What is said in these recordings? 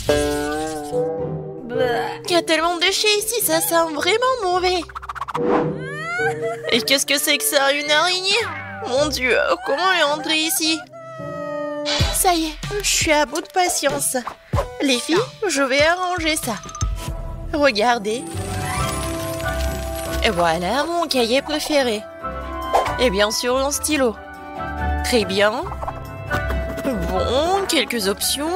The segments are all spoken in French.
Il y a tellement de déchets ici, ça sent vraiment mauvais. Et qu'est-ce que c'est que ça, une araignée? Mon Dieu, comment est entrée ici? Ça y est, je suis à bout de patience. Les filles, je vais arranger ça. Regardez. Et voilà mon cahier préféré. Et bien sûr un stylo. Très bien. Bon, quelques options.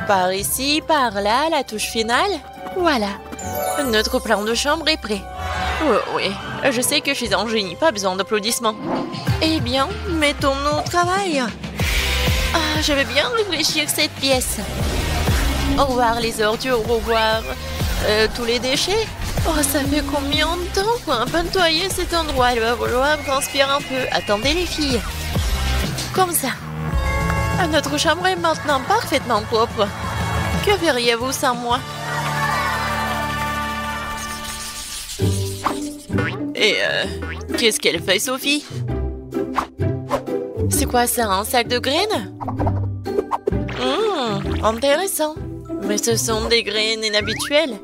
Par ici, par là, la touche finale. Voilà. Notre plan de chambre est prêt. Oui, je sais que je suis un génie, pas besoin d'applaudissements. Eh bien, mettons-nous au travail. Ah, je vais bien réfléchir cette pièce. Au revoir les ordures, au revoir tous les déchets. Oh, ça fait combien de temps pour nettoyer cet endroit? Il va falloir transpirer un peu. Attendez les filles. Comme ça. Notre chambre est maintenant parfaitement propre. Que feriez-vous sans moi? Et qu'est-ce qu'elle fait, Sophie? C'est quoi ça, un sac de graines? Intéressant. Mais ce sont des graines inhabituelles.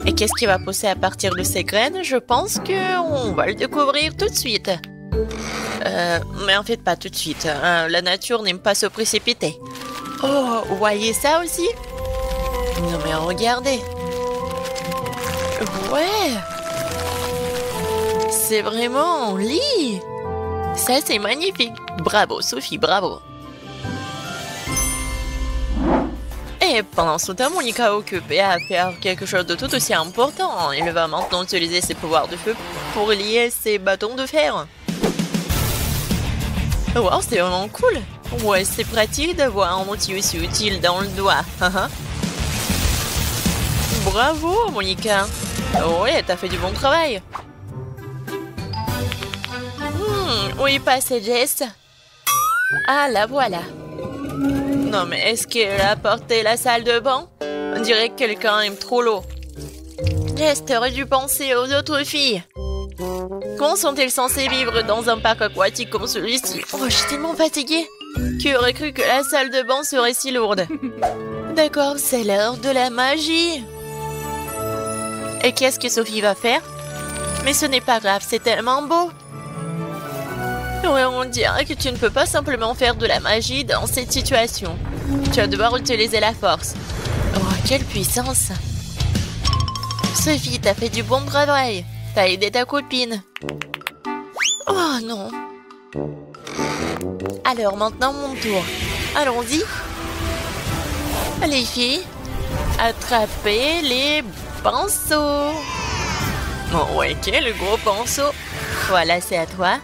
Et qu'est-ce qui va pousser à partir de ces graines? Je pense qu'on va le découvrir tout de suite. Mais en fait, pas tout de suite. La nature n'aime pas se précipiter. Oh, vous voyez ça aussi? Non mais regardez. Ouais. C'est vraiment un lit. Ça, c'est magnifique. Bravo, Sophie, bravo. Et pendant ce temps, Monica est occupée à faire quelque chose de tout aussi important. Elle va maintenant utiliser ses pouvoirs de feu pour lier ses bâtons de fer. Wow, c'est vraiment cool. Ouais, c'est pratique d'avoir un outil aussi utile dans le doigt. Bravo, Monica. Ouais, t'as fait du bon travail. Où est passée Jess? Ah, la voilà. Non, mais est-ce qu'elle a porté la salle de bain? On dirait que quelqu'un aime trop l'eau. Jess, t'aurais dû penser aux autres filles. Comment sont-elles censées vivre dans un parc aquatique comme celui-ci? Oh, je suis tellement fatiguée. Qui aurait cru que la salle de bain serait si lourde? D'accord, c'est l'heure de la magie. Et qu'est-ce que Sophie va faire? Mais ce n'est pas grave, c'est tellement beau. Ouais, on dirait que tu ne peux pas simplement faire de la magie dans cette situation. Tu vas devoir utiliser la force. Oh, quelle puissance! Sophie, t'as fait du bon travail. T'as aidé ta copine. Oh non. Alors maintenant mon tour. Allons-y. Les filles, attrapez les pinceaux. Oh ouais, quel gros pinceau. Voilà, c'est à toi.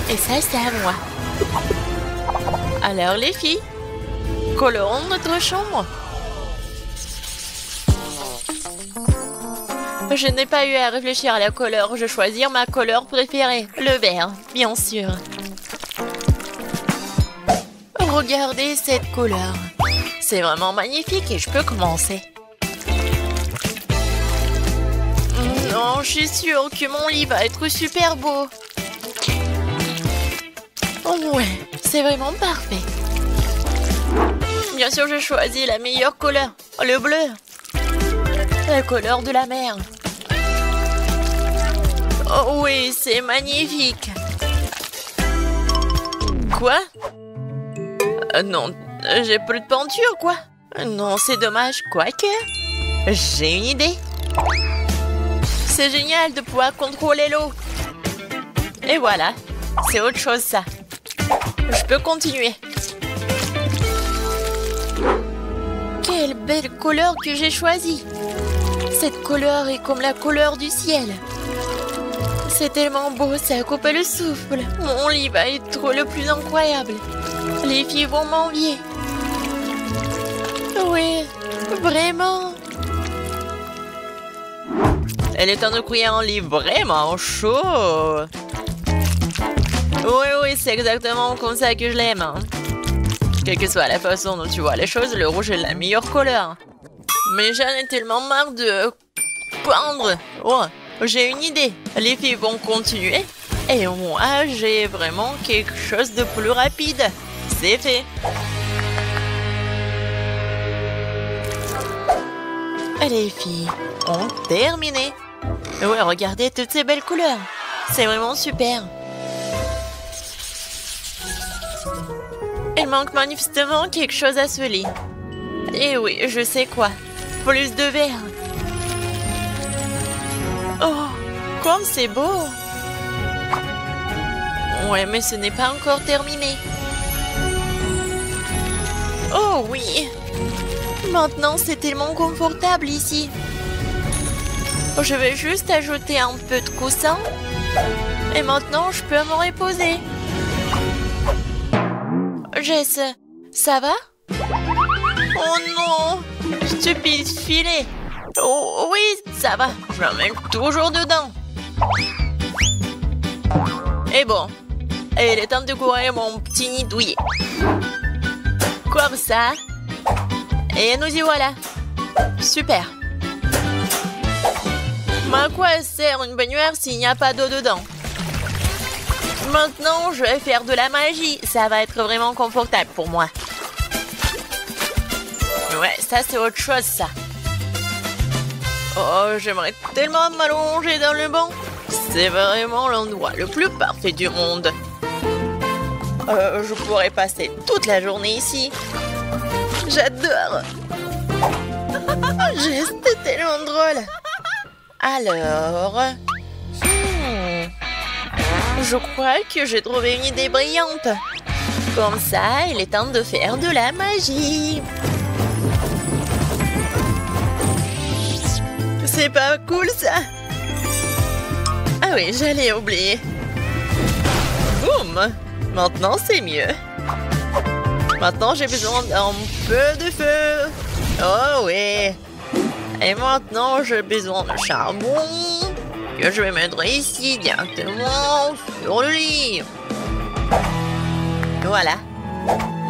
Et ça, c'est à moi. Alors les filles, colorons notre chambre. Je n'ai pas eu à réfléchir à la couleur. Je choisis ma couleur préférée, le vert, bien sûr. Regardez cette couleur. C'est vraiment magnifique et je peux commencer. Non, je suis sûre que mon lit va être super beau. Oh ouais, c'est vraiment parfait. Bien sûr, je choisis la meilleure couleur, le bleu. La couleur de la mer. Oh oui, c'est magnifique. Quoi? Non, j'ai plus de peinture, quoi. Non, c'est dommage, quoique. J'ai une idée. C'est génial de pouvoir contrôler l'eau. Et voilà, c'est autre chose ça. Je peux continuer. Quelle belle couleur que j'ai choisie. Cette couleur est comme la couleur du ciel. C'est tellement beau, ça coupe le souffle. Mon lit va être le plus incroyable. Les filles vont m'envier. Oui, vraiment. Elle est temps de créer un lit vraiment chaud. Oui, c'est exactement comme ça que je l'aime. Hein. Quelle que soit la façon dont tu vois les choses, le rouge est la meilleure couleur. Mais j'en ai tellement marre de peindre. Oh, j'ai une idée. Les filles vont continuer. Et moi, j'ai vraiment quelque chose de plus rapide. C'est fait. Les filles ont terminé. Ouais, regardez toutes ces belles couleurs. C'est vraiment super. Il manque manifestement quelque chose à ce lit. Et oui, je sais quoi. Plus de verre. Oh, comme c'est beau. Ouais, mais ce n'est pas encore terminé. Oh oui. Maintenant, c'est tellement confortable ici. Je vais juste ajouter un peu de coussin. Et maintenant, je peux me reposer. Jess, ça va? Oh non! Stupide filet! Oh oui, ça va. Je m'emmène toujours dedans. Et bon, il est temps de courir mon petit nid douillet. Comme ça. Et nous y voilà. Super. Mais à quoi sert une baignoire s'il n'y a pas d'eau dedans? Maintenant, je vais faire de la magie. Ça va être vraiment confortable pour moi. Ouais, ça c'est autre chose, ça. Oh, j'aimerais tellement m'allonger dans le banc. C'est vraiment l'endroit le plus parfait du monde. Je pourrais passer toute la journée ici. J'adore. C'est tellement drôle. Alors... je crois que j'ai trouvé une idée brillante. Comme ça, il est temps de faire de la magie. C'est pas cool, ça? Ah oui, j'allais oublier. Boum! Maintenant, c'est mieux. Maintenant, j'ai besoin d'un peu de feu. Oh oui. Et maintenant, j'ai besoin de charbon que je vais mettre ici directement sur le lit. Voilà.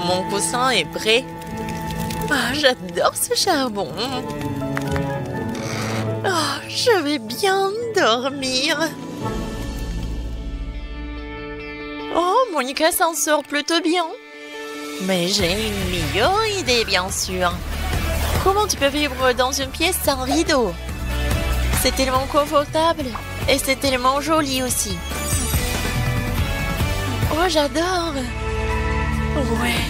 Mon coussin est prêt. Ah, j'adore ce charbon. Oh, je vais bien dormir. Oh, Monica s'en sort plutôt bien. Mais j'ai une meilleure idée, bien sûr. Comment tu peux vivre dans une pièce sans rideau? C'est tellement confortable et c'est tellement joli aussi. Oh, j'adore. Ouais.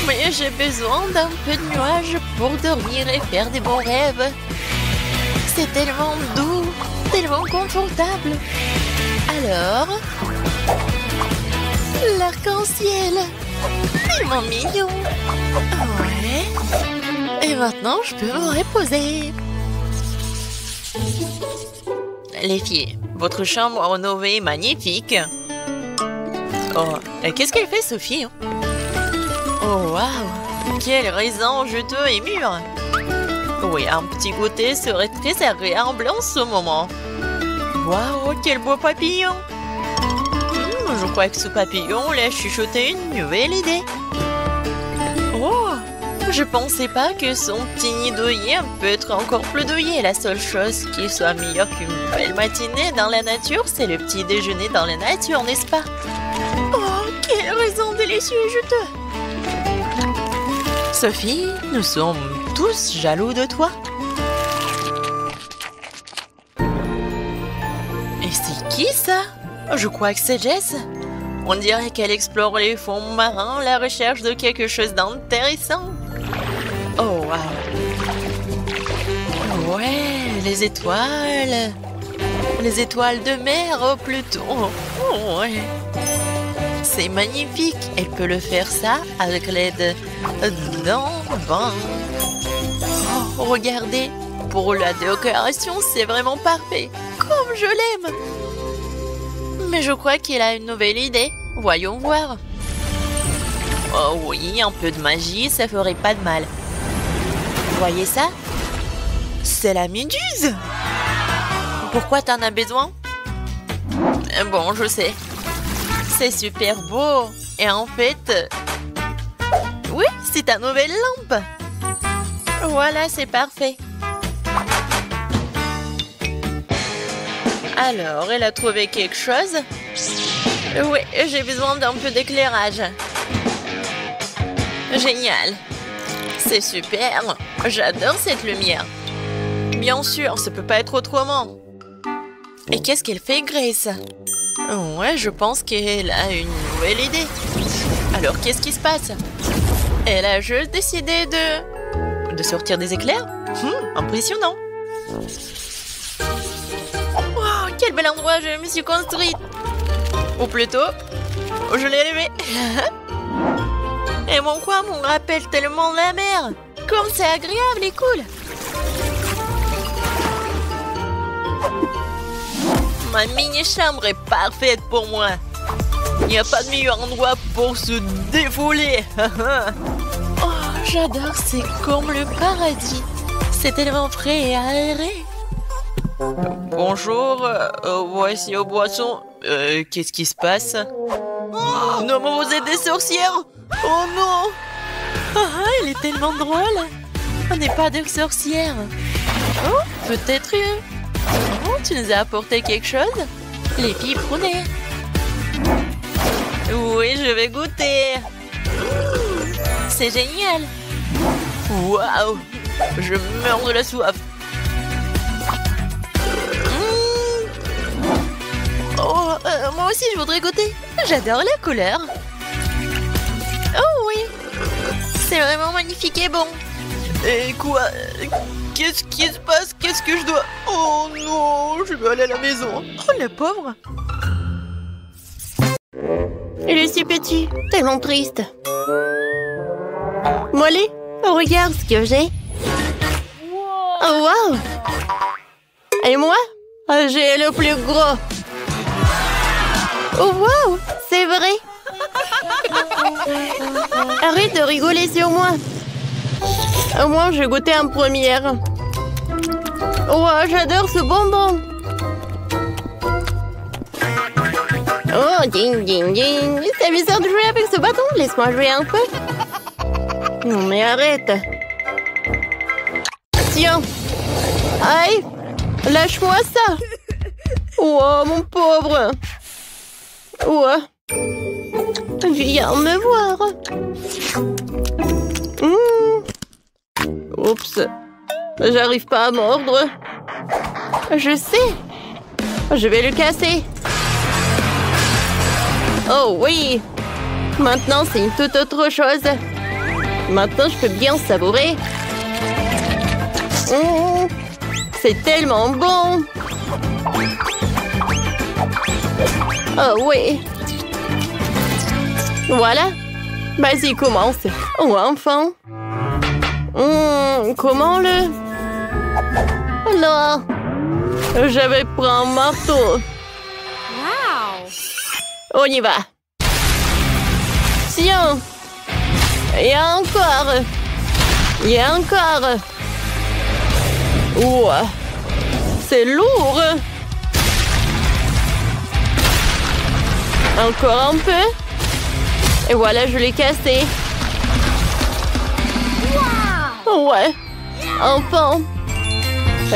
Mais j'ai besoin d'un peu de nuages pour dormir et faire des bons rêves. C'est tellement doux, tellement confortable. Alors, l'arc-en-ciel, tellement mignon. Ouais. Et maintenant, je peux me reposer. Les filles, votre chambre rénovée est magnifique. Oh, qu'est-ce qu'elle fait, Sophie? Oh, waouh! Quel raisin juteux et mûr! Oui, un petit goûter serait très agréable en ce moment. Waouh, quel beau papillon! Je crois que ce papillon lui a chuchoté une nouvelle idée. Oh! Je pensais pas que son petit nid douillet peut être encore plus douillet. La seule chose qui soit meilleure qu'une belle matinée dans la nature, c'est le petit déjeuner dans la nature, n'est-ce pas? Oh, quel raisin délicieux et juteux! Sophie, nous sommes tous jaloux de toi. Et c'est qui ça? Je crois que c'est Jess. On dirait qu'elle explore les fonds marins à la recherche de quelque chose d'intéressant. Oh, wow. Ouais, les étoiles. Les étoiles de mer, oh, plutôt. Oh, ouais. C'est magnifique. Elle peut le faire ça avec l'aide d'un bain. Oh, regardez. Pour la décoration, c'est vraiment parfait. Comme je l'aime. Mais je crois qu'il a une nouvelle idée. Voyons voir. Oh oui, un peu de magie, ça ferait pas de mal. Voyez ça? C'est la méduse. Pourquoi t'en as besoin? Bon, je sais. C'est super beau. Et en fait... oui, c'est ta nouvelle lampe. Voilà, c'est parfait. Alors, elle a trouvé quelque chose? Oui, j'ai besoin d'un peu d'éclairage. Génial. C'est super. J'adore cette lumière. Bien sûr, ça peut pas être autrement. Et qu'est-ce qu'elle fait, Grace? Ouais, je pense qu'elle a une nouvelle idée. Alors, qu'est-ce qui se passe? Elle a juste décidé de sortir des éclairs? Impressionnant. Wow, quel bel endroit je me suis construite. Ou plutôt, je l'ai élevé. Et mon coin me rappelle tellement la mer. Comme c'est agréable et cool. Ma mini-chambre est parfaite pour moi. Il n'y a pas de meilleur endroit pour se défouler. Oh, j'adore, c'est comme le paradis. C'est tellement frais et aéré. Bonjour, voici aux boissons. Qu'est-ce qui se passe? Oh, non, mais vous êtes des sorcières? Oh non! Elle est tellement drôle. On n'est pas des sorcières. Oh, peut-être Oh, tu nous as apporté quelque chose? Les piperonnés. Oui, je vais goûter. C'est génial. Waouh! Je meurs de la soif. Oh, moi aussi, je voudrais goûter. J'adore la couleur. Oh oui! C'est vraiment magnifique et bon. Et quoi? Qu'est-ce qui se passe? Qu'est-ce que je dois... Oh non, je veux aller à la maison. Oh, le pauvre. Il est si petit, tellement triste. Molly, regarde ce que j'ai. Oh, wow! Et moi, j'ai le plus gros. Oh, wow! C'est vrai! Arrête de rigoler sur moi. Au moins, j'ai goûté en première. Oh, j'adore ce bonbon. Oh, ding, ding, ding. C'est bizarre de jouer avec ce bâton. Laisse-moi jouer un peu. Non, mais arrête. Tiens. Aïe. Lâche-moi ça. Oh, mon pauvre. Oh. Viens me voir. Oups. J'arrive pas à mordre. Je sais. Je vais le casser. Oh oui. Maintenant, c'est une toute autre chose. Maintenant, je peux bien savourer. C'est tellement bon. Oh oui. Voilà. Vas-y, commence. Oh, enfin. Comment le... Non. J'avais pris un marteau. Wow. On y va. Tiens. Et encore. Et encore. Ouah. C'est lourd. Encore un peu. Et voilà, je l'ai cassé. Wow. Ouais. Enfin.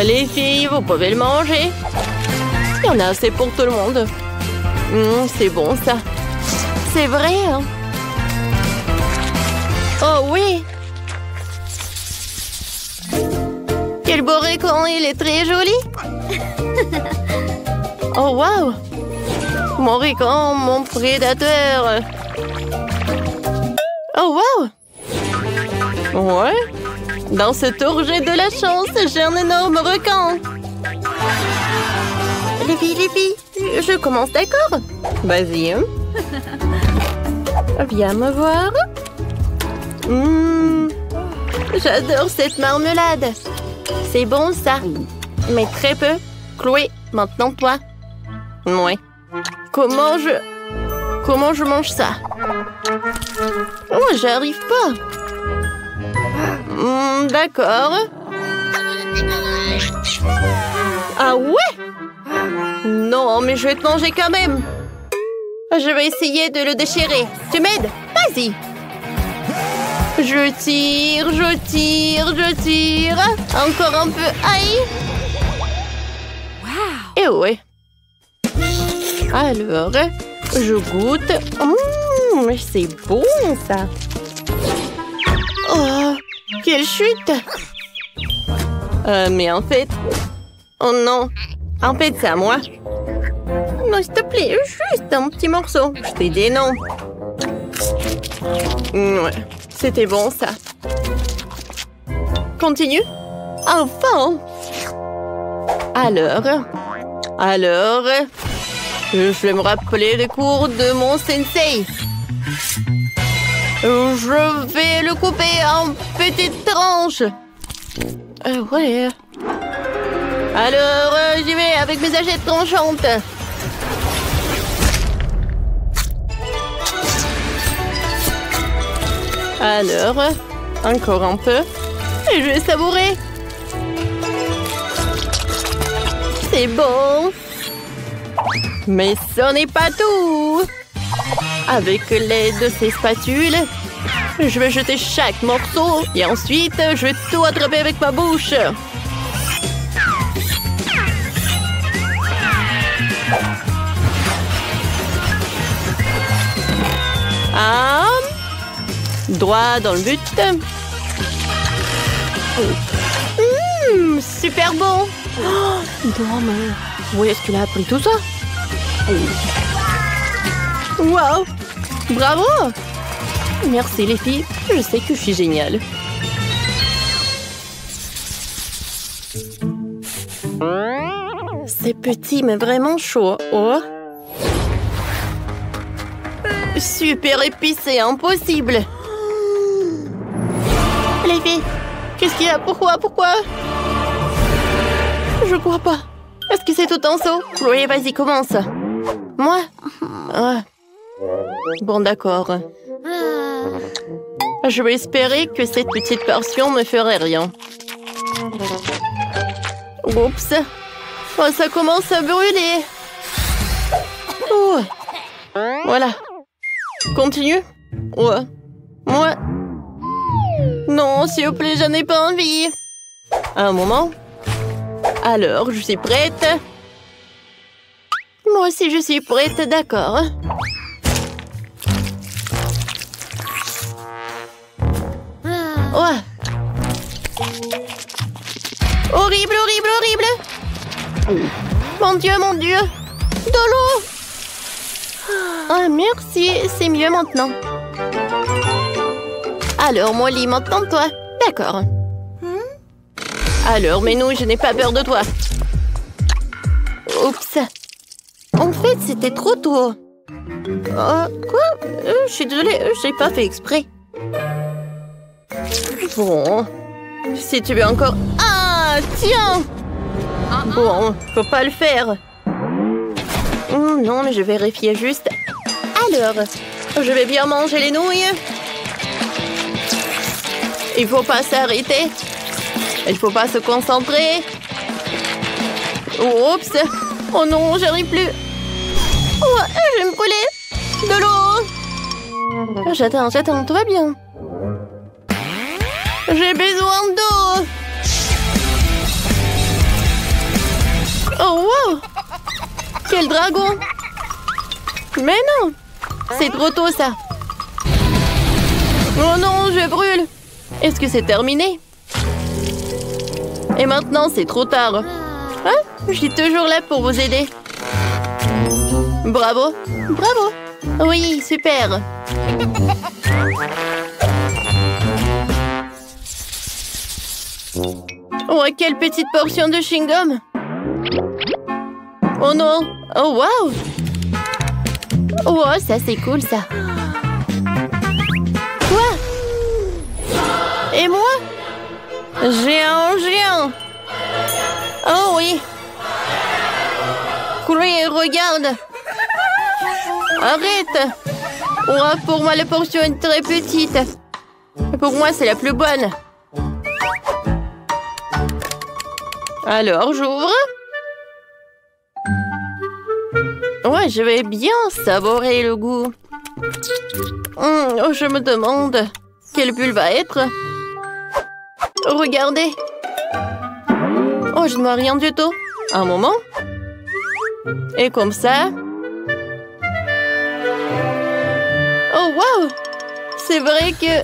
Les filles, vous pouvez le manger. Il y en a assez pour tout le monde. C'est bon, ça. C'est vrai, hein? Oh, oui. Quel beau récon, il est très joli. Oh, wow. Mon récon, mon prédateur. Oh, wow. Ouais. Dans ce tour, j'ai de la chance. J'ai un énorme requin. Les filles, je commence, d'accord? Vas-y. Viens me voir. J'adore cette marmelade. C'est bon, ça. Mais très peu. Chloé, maintenant toi. Ouais. Comment je mange ça? Oh, j'arrive pas. D'accord. Ah ouais? Non, mais je vais te manger quand même. Je vais essayer de le déchirer. Tu m'aides? Vas-y. Je tire. Encore un peu. Aïe. Wow. Et ouais. Alors, je goûte. C'est bon, ça. Oh, quelle chute! Mais en fait... Oh non! En fait, c'est à moi. Non, s'il te plaît, juste un petit morceau. Je t'ai dit non. Ouais, c'était bon, ça. Continue. Enfin! Alors, je vais me rappeler les cours de mon sensei. Je vais le couper en petites tranches. Ouais. Alors, j'y vais avec mes hachettes tranchantes. Alors, encore un peu. Et je vais savourer. C'est bon. Mais ce n'est pas tout. Avec l'aide de ces spatules, je vais jeter chaque morceau et ensuite, je vais tout attraper avec ma bouche. Ah, droit dans le but. Super bon. Oh, mais où est-ce qu'il a appris tout ça? Wow, bravo. Merci les filles, je sais que je suis géniale. C'est petit mais vraiment chaud. Oh. Super épicé, impossible. Les filles, qu'est-ce qu'il y a? Pourquoi? Je crois pas. Est-ce que c'est tout en saut? Oui, vas-y, commence. Moi? Bon, d'accord. Je vais espérer que cette petite portion ne ferait rien. Oups. Oh, ça commence à brûler. Oh. Voilà. Continue. Ouais. Moi. Non, s'il vous plaît, j'en ai pas envie. Un moment. Alors, je suis prête. Moi aussi, je suis prête, d'accord. Ouais. Horrible. Mon Dieu. De l'eau. Ah, merci, c'est mieux maintenant. Alors, Molly, maintenant toi. D'accord. Alors, mais non, je n'ai pas peur de toi. Oups. En fait, c'était trop tôt. Quoi? Je suis désolée, je n'ai pas fait exprès. Bon. Si tu veux encore... Ah, tiens! Bon, faut pas le faire. Non, mais je vérifiais juste. Alors, je vais bien manger les nouilles. Il faut pas s'arrêter. Il faut pas se concentrer. Oups. Oh non, j'arrive plus. Oh, je vais me brûler. De l'eau. J'attends, tout va bien. J'ai besoin d'eau. Oh, wow. Quel dragon. Mais non. C'est trop tôt, ça. Oh non, je brûle. Est-ce que c'est terminé? Et maintenant, c'est trop tard. Hein? Je suis toujours là pour vous aider. Bravo. Oui, super. Oh, quelle petite portion de chewing-gum. Oh non. Oh, wow. Oh, ça, c'est cool, ça. Quoi? Et moi? Géant. Oh oui. Chloé, regarde. Arrête. Oh, pour moi, la portion est très petite. Pour moi, c'est la plus bonne. Alors, j'ouvre. Ouais, je vais bien savourer le goût. Oh, je me demande quelle bulle va être. Regardez. Oh, je ne vois rien du tout. Un moment. Et comme ça. Oh, wow. C'est vrai que...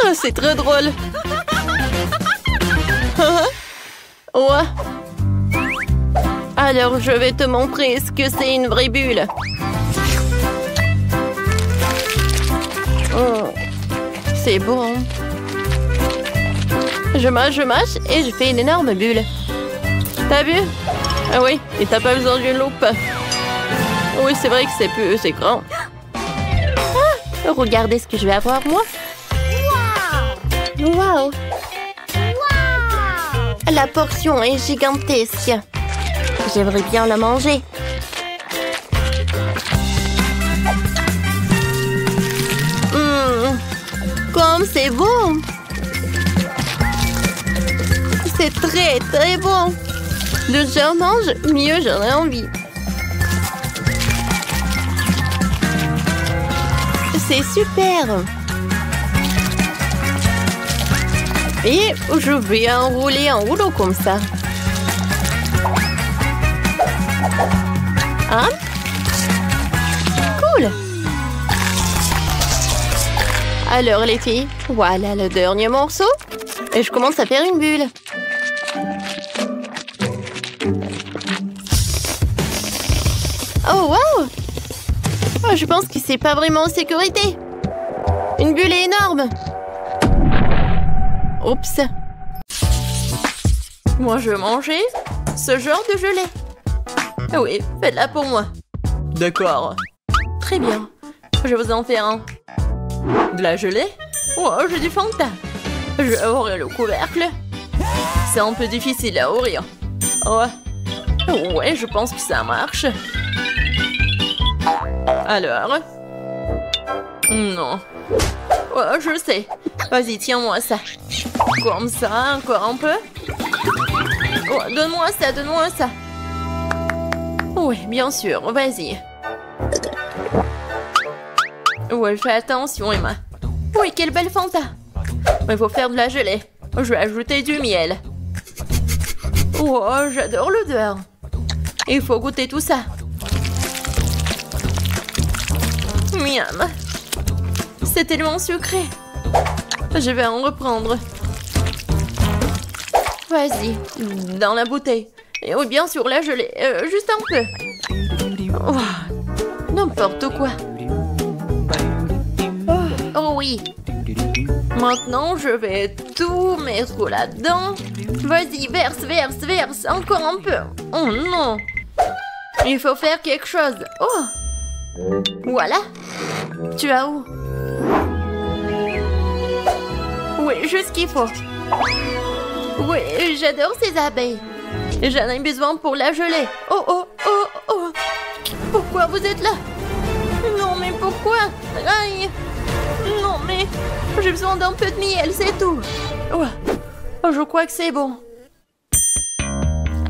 Oh, c'est très drôle. Ouais. Alors, je vais te montrer ce que c'est une vraie bulle. Oh, c'est bon. Je mâche et je fais une énorme bulle. T'as vu? Ah oui, et t'as pas besoin d'une loupe. Oui, c'est vrai que c'est grand. Ah, regardez ce que je vais avoir, moi. Wow! La portion est gigantesque. J'aimerais bien la manger. Comme c'est bon! C'est très très bon! De j'en mange, mieux j'en ai envie. C'est super! Et je vais enrouler en rouleau comme ça. Hein? Cool! Alors les filles, voilà le dernier morceau. Et je commence à faire une bulle. Oh wow! Oh, je pense que c'est pas vraiment en sécurité. Une bulle énorme. Oups. Moi, je veux manger ce genre de gelée. Oui, faites-la pour moi. D'accord. Très bien. Je vous en fais un. De la gelée? Oh, j'ai du Fanta. Je vais ouvrir le couvercle. C'est un peu difficile à ouvrir. Ouais, je pense que ça marche. Alors? Non. Oh, je sais. Vas-y, tiens-moi ça. Comme ça, encore un peu. Oh, donne-moi ça, donne-moi ça. Oui, bien sûr, vas-y. Ouais, fais attention, Emma. Oui, quelle belle Fanta. Il faut faire de la gelée. Je vais ajouter du miel. Oh, j'adore l'odeur. Il faut goûter tout ça. Miam. C'est tellement sucré. Je vais en reprendre. Vas-y, dans la bouteille. Et oui, bien sûr, la gelée. Juste un peu. Oh, n'importe quoi. Oh oui. Maintenant, je vais tout mettre là-dedans. Vas-y, verse. Encore un peu. Oh non. Il faut faire quelque chose. Oh. Voilà. Tu as où? Oui, juste ce qu'il faut. Oui, j'adore ces abeilles. J'en ai besoin pour la gelée. Oh. Pourquoi vous êtes là? Non, mais pourquoi? Aïe. Non, mais j'ai besoin d'un peu de miel, c'est tout. Oh, je crois que c'est bon.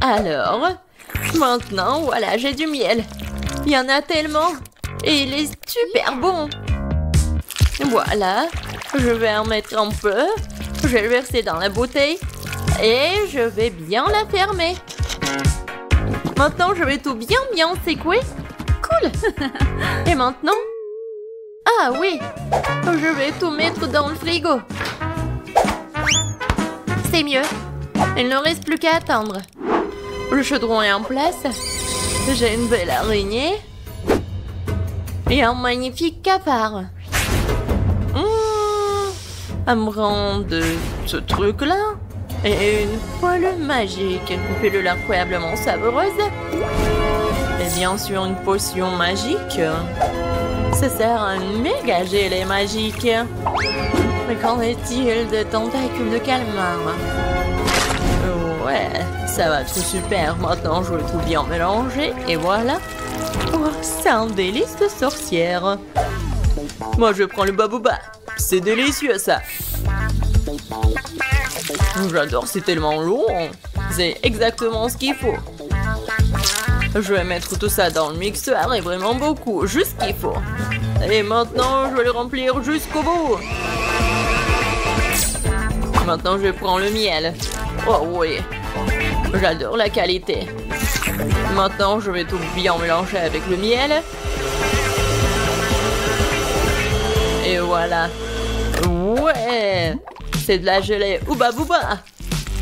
Alors, maintenant, voilà, j'ai du miel. Il y en a tellement. Et il est super bon. Voilà, je vais en mettre un peu. Je vais le verser dans la bouteille. Et je vais bien la fermer. Maintenant, je vais tout bien secouer. Cool. Et maintenant? Ah oui, je vais tout mettre dans le frigo. C'est mieux. Il ne reste plus qu'à attendre. Le chaudron est en place. J'ai une belle araignée. Et un magnifique cafard. Un brin de ce truc-là. Et une poêle magique. Une pilule incroyablement savoureuse. Et bien sûr, une potion magique. Ça sert à un méga gelée magique. Mais qu'en est-il de tentacules de calmar? Ouais, ça va être super. Maintenant, je vais tout bien mélanger. Et voilà. Oh, c'est un délice de sorcière. Moi, je prends le babouba. C'est délicieux, ça. J'adore, c'est tellement long. C'est exactement ce qu'il faut. Je vais mettre tout ça dans le mixeur et vraiment beaucoup, juste ce qu'il faut. Et maintenant, je vais le remplir jusqu'au bout. Maintenant, je prends le miel. Oh oui, j'adore la qualité. Maintenant, je vais tout bien mélanger avec le miel. Et voilà, Ouais, c'est de la gelée Ouba Booba.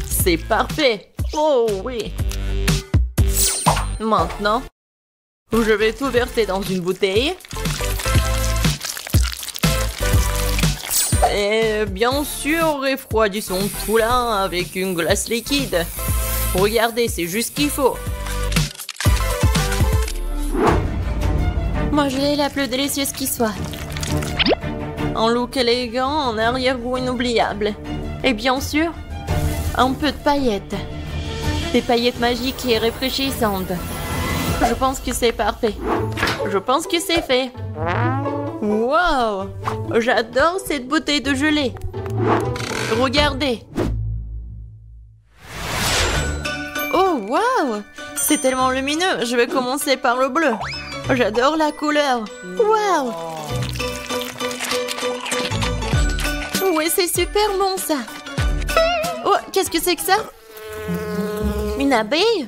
C'est parfait. Oh oui. Maintenant, je vais tout verser dans une bouteille. Et bien sûr, refroidissons tout là avec une glace liquide. Regardez, c'est juste ce qu'il faut. Moi, je l'ai la plus délicieuse qui soit. Un look élégant, un arrière-goût inoubliable. Et bien sûr, un peu de paillettes. Des paillettes magiques et rafraîchissantes. Je pense que c'est parfait. Je pense que c'est fait. Wow! J'adore cette bouteille de gelée. Regardez. Oh, wow! C'est tellement lumineux. Je vais commencer par le bleu. J'adore la couleur. Wow! Ouais, c'est super bon ça. Oh, qu'est-ce que c'est que ça? Une abeille?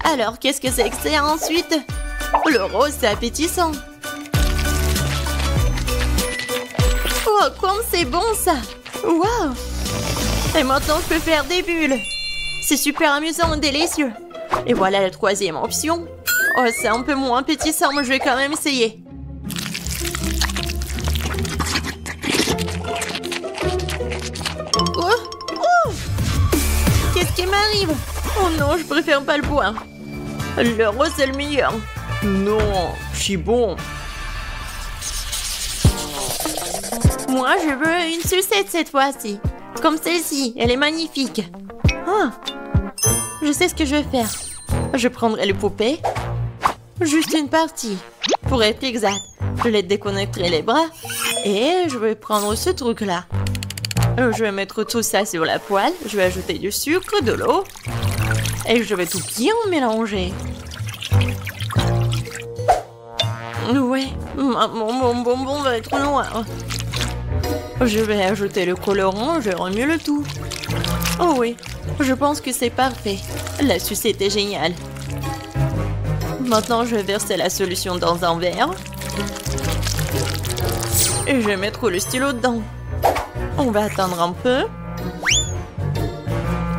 Alors, qu'est-ce que c'est que ça ensuite? Le rose, c'est appétissant. Oh, comme c'est bon ça! Wow! Et maintenant, je peux faire des bulles. C'est super amusant et délicieux. Et voilà la troisième option. Oh, c'est un peu moins appétissant, mais je vais quand même essayer. Oh! Oh! Qu'est-ce qui m'arrive? Oh non, je préfère pas le boire. Le rose, c'est le meilleur. Non, je suis bon. Moi, je veux une sucette cette fois-ci. Comme celle-ci, elle est magnifique. Ah, je sais ce que je vais faire. Je prendrai les poupées. Juste une partie. Pour être exact, je les déconnecterai les bras. Et je vais prendre ce truc-là. Je vais mettre tout ça sur la poêle. Je vais ajouter du sucre, de l'eau. Et je vais tout bien mélanger. Ouais, mon bonbon va être noir. Je vais ajouter le colorant, je remue le tout. Oh oui, je pense que c'est parfait. La sucette est géniale. Maintenant, je vais verser la solution dans un verre. Et je vais mettre le stylo dedans. On va attendre un peu.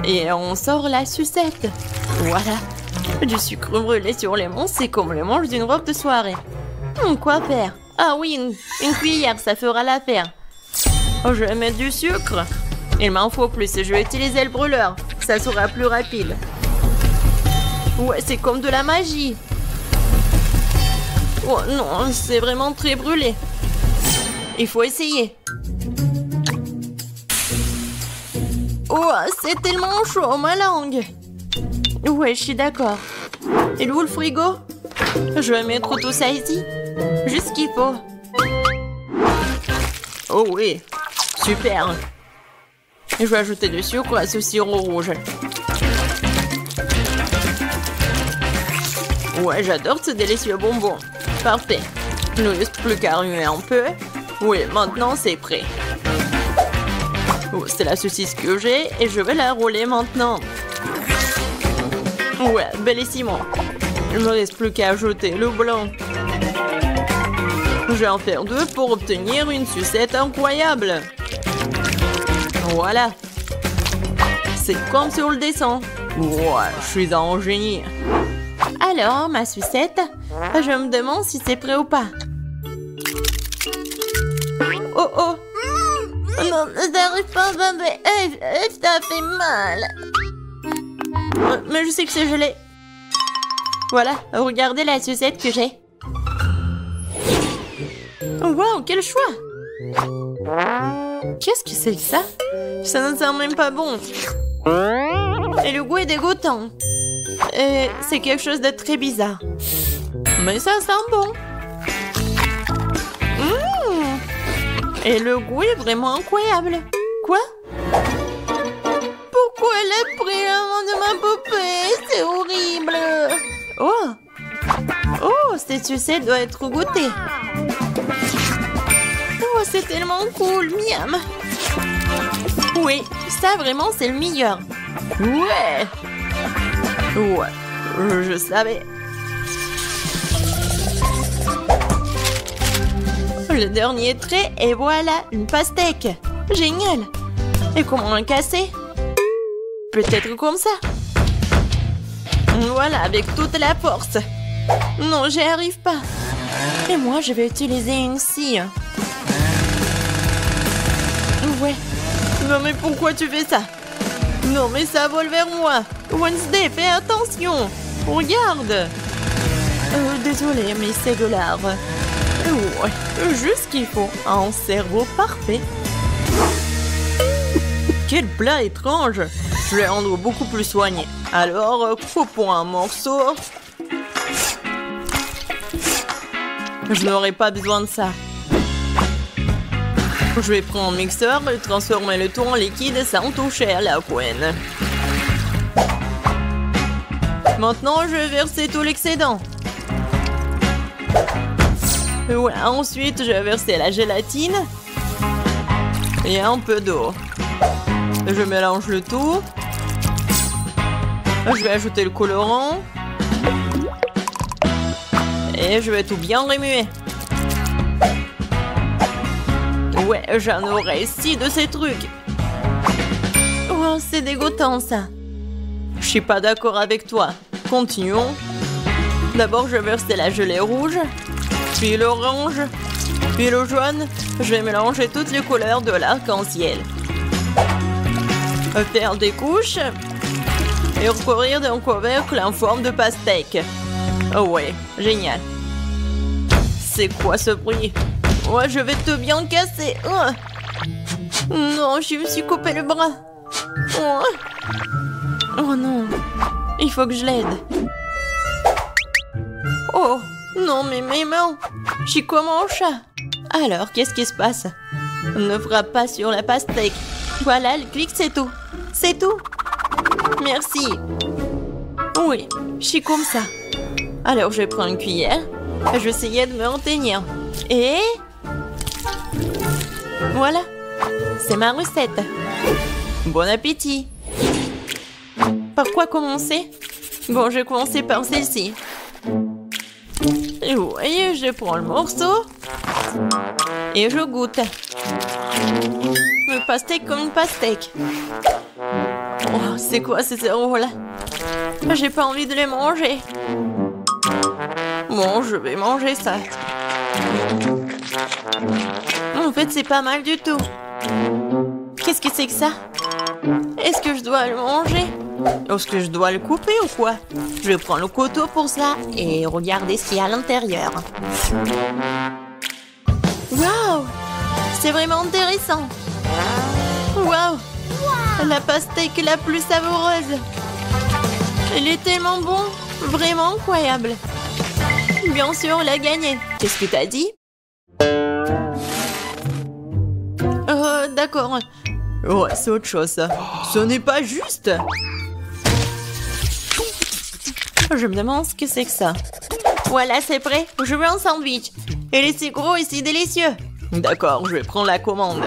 Et on sort la sucette. Voilà. Du sucre brûlé sur les mains, c'est comme le manche d'une robe de soirée. Quoi faire? Ah oui, une cuillère, ça fera l'affaire. Oh, je vais mettre du sucre. Il m'en faut plus et je vais utiliser le brûleur. Ça sera plus rapide. Ouais, c'est comme de la magie. Oh non, c'est vraiment très brûlé. Il faut essayer. Oh, c'est tellement chaud, ma langue. Ouais, je suis d'accord. Et où le frigo? Je vais mettre tout ça ici. Juste ce qu'il faut. Oh oui, super. Je vais ajouter du sucre à ce sirop rouge. Ouais, j'adore ce délicieux bonbon. Parfait. Il ne reste plus qu'à remuer un peu. Oui, maintenant c'est prêt. Oh, c'est la saucisse que j'ai et je vais la rouler maintenant. Ouais, bellissimo. Il ne me reste plus qu'à ajouter le blanc. Je vais en faire deux pour obtenir une sucette incroyable. Voilà. C'est comme sur le dessin. Ouais, je suis un génie. Alors, ma sucette, je me demande si c'est prêt ou pas. Oh oh. Non, ça n'arrive pas, ça fait mal. Mais je sais que c'est gelé. Voilà, regardez la sucette que j'ai. Wow, quel choix! Qu'est-ce que c'est que ça? Ça ne sent même pas bon. Et le goût est dégoûtant. Et c'est quelque chose de très bizarre. Mais ça sent bon. Et le goût est vraiment incroyable. Quoi? Pourquoi elle a pris l'amant de ma poupée? C'est horrible. Oh! Oh, cette sucette doit être goûtée. Oh, c'est tellement cool, miam. Oui, ça vraiment c'est le meilleur. Ouais. Ouais, je savais. Le dernier trait et voilà, une pastèque. Génial. Et comment la casser? Peut-être comme ça. Voilà, avec toute la force. Non, j'y arrive pas. Et moi, je vais utiliser une scie. Ouais. Non, mais pourquoi tu fais ça? Non, mais ça vole vers moi. Wednesday, fais attention. Regarde. Désolée, mais c'est de l'art. Ouais, juste ce qu'il faut. Un cerveau parfait. Quel plat étrange. Je vais rendre beaucoup plus soigné. Alors, coupons un morceau. Je n'aurai pas besoin de ça. Je vais prendre un mixeur et transformer le tout en liquide sans toucher à la poêle. Maintenant, je vais verser tout l'excédent. Ouais, ensuite, je vais verser la gélatine et un peu d'eau. Je mélange le tout. Je vais ajouter le colorant. Et je vais tout bien remuer. Ouais, j'en aurai 6 de ces trucs. Oh, c'est dégoûtant ça. Je suis pas d'accord avec toi. Continuons. D'abord, je vais verser la gelée rouge, puis l'orange, puis le jaune. Je vais mélanger toutes les couleurs de l'arc-en-ciel. Faire des couches et recouvrir d'un couvercle en forme de pastèque. Oh ouais, génial. C'est quoi ce bruit? Ouais, je vais te bien casser. Non, je me suis coupé le bras. Oh non, il faut que je l'aide. Oh, non, mais mes mains. Je suis comme un chat. Alors, qu'est-ce qui se passe? Ne frappe pas sur la pastèque. Voilà, le clic, c'est tout. C'est tout. Merci. Oui, je suis comme ça. Alors, je vais prendre une cuillère. Je vais essayer de me retenir. Et... voilà. C'est ma recette. Bon appétit. Par quoi commencer? Bon, je vais commencer par celle-ci. Et vous voyez, je prends le morceau. Et je goûte. Le pastèque comme une pastèque. Oh, c'est quoi ces zéros-là? J'ai pas envie de les manger. Bon, je vais manger ça. En fait, c'est pas mal du tout. Qu'est-ce que c'est que ça? Est-ce que je dois le manger? Est-ce que je dois le couper ou quoi? Je vais prendre le couteau pour ça et regarder ce qu'il y a à l'intérieur. Waouh! C'est vraiment intéressant. Waouh! La pastèque la plus savoureuse. Elle est tellement bon. Vraiment incroyable. Bien sûr, on l'a gagné. Qu'est-ce que t'as dit? D'accord. Ouais, c'est autre chose, ça. Ce n'est pas juste. Je me demande ce que c'est que ça. Voilà, c'est prêt. Je veux un sandwich. Il est si gros et si délicieux. D'accord, je vais prendre la commande.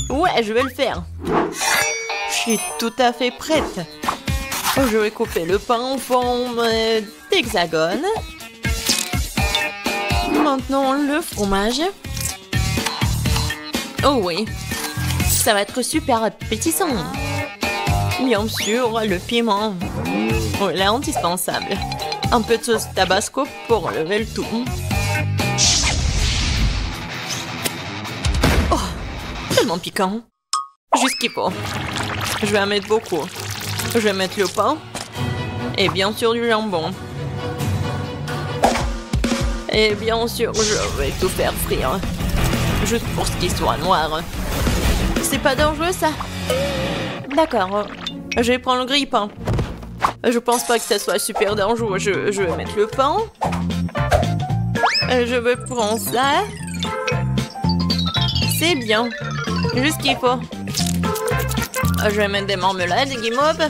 Ouais, je vais le faire. Je suis tout à fait prête. Je vais couper le pain en forme d'hexagone. Maintenant, le fromage. Oh oui, ça va être super appétissant. Bien sûr, le piment. Oh, il est indispensable. Un peu de sauce tabasco pour relever le tout. Oh, tellement piquant. Juste ce qu'il faut. Je vais en mettre beaucoup. Je vais mettre le pain. Et bien sûr du jambon. Et bien sûr, je vais tout faire frire. Juste pour ce qui soit noir. C'est pas dangereux, ça? D'accord. Je vais prendre le grille-pain. Je pense pas que ça soit super dangereux. Je vais mettre le pain. Je vais prendre ça. C'est bien. Juste ce qu'il faut. Je vais mettre des marmelades, des guimauves.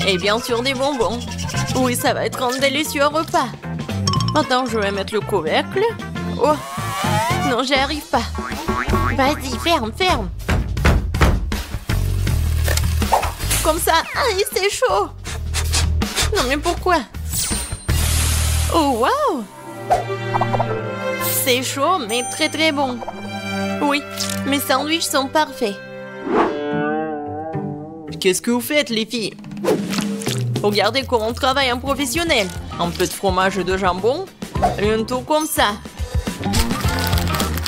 Et bien sûr des bonbons. Oui, ça va être un délicieux repas. Maintenant, je vais mettre le couvercle. Oh, non, j'y arrive pas. Vas-y, ferme, ferme. Comme ça. Aïe, c'est chaud. Non, mais pourquoi? Oh, waouh. C'est chaud, mais très très bon. Oui, mes sandwichs sont parfaits. Qu'est-ce que vous faites, les filles? Regardez comment on travaille un professionnel. Un peu de fromage et de jambon. Et un tour comme ça.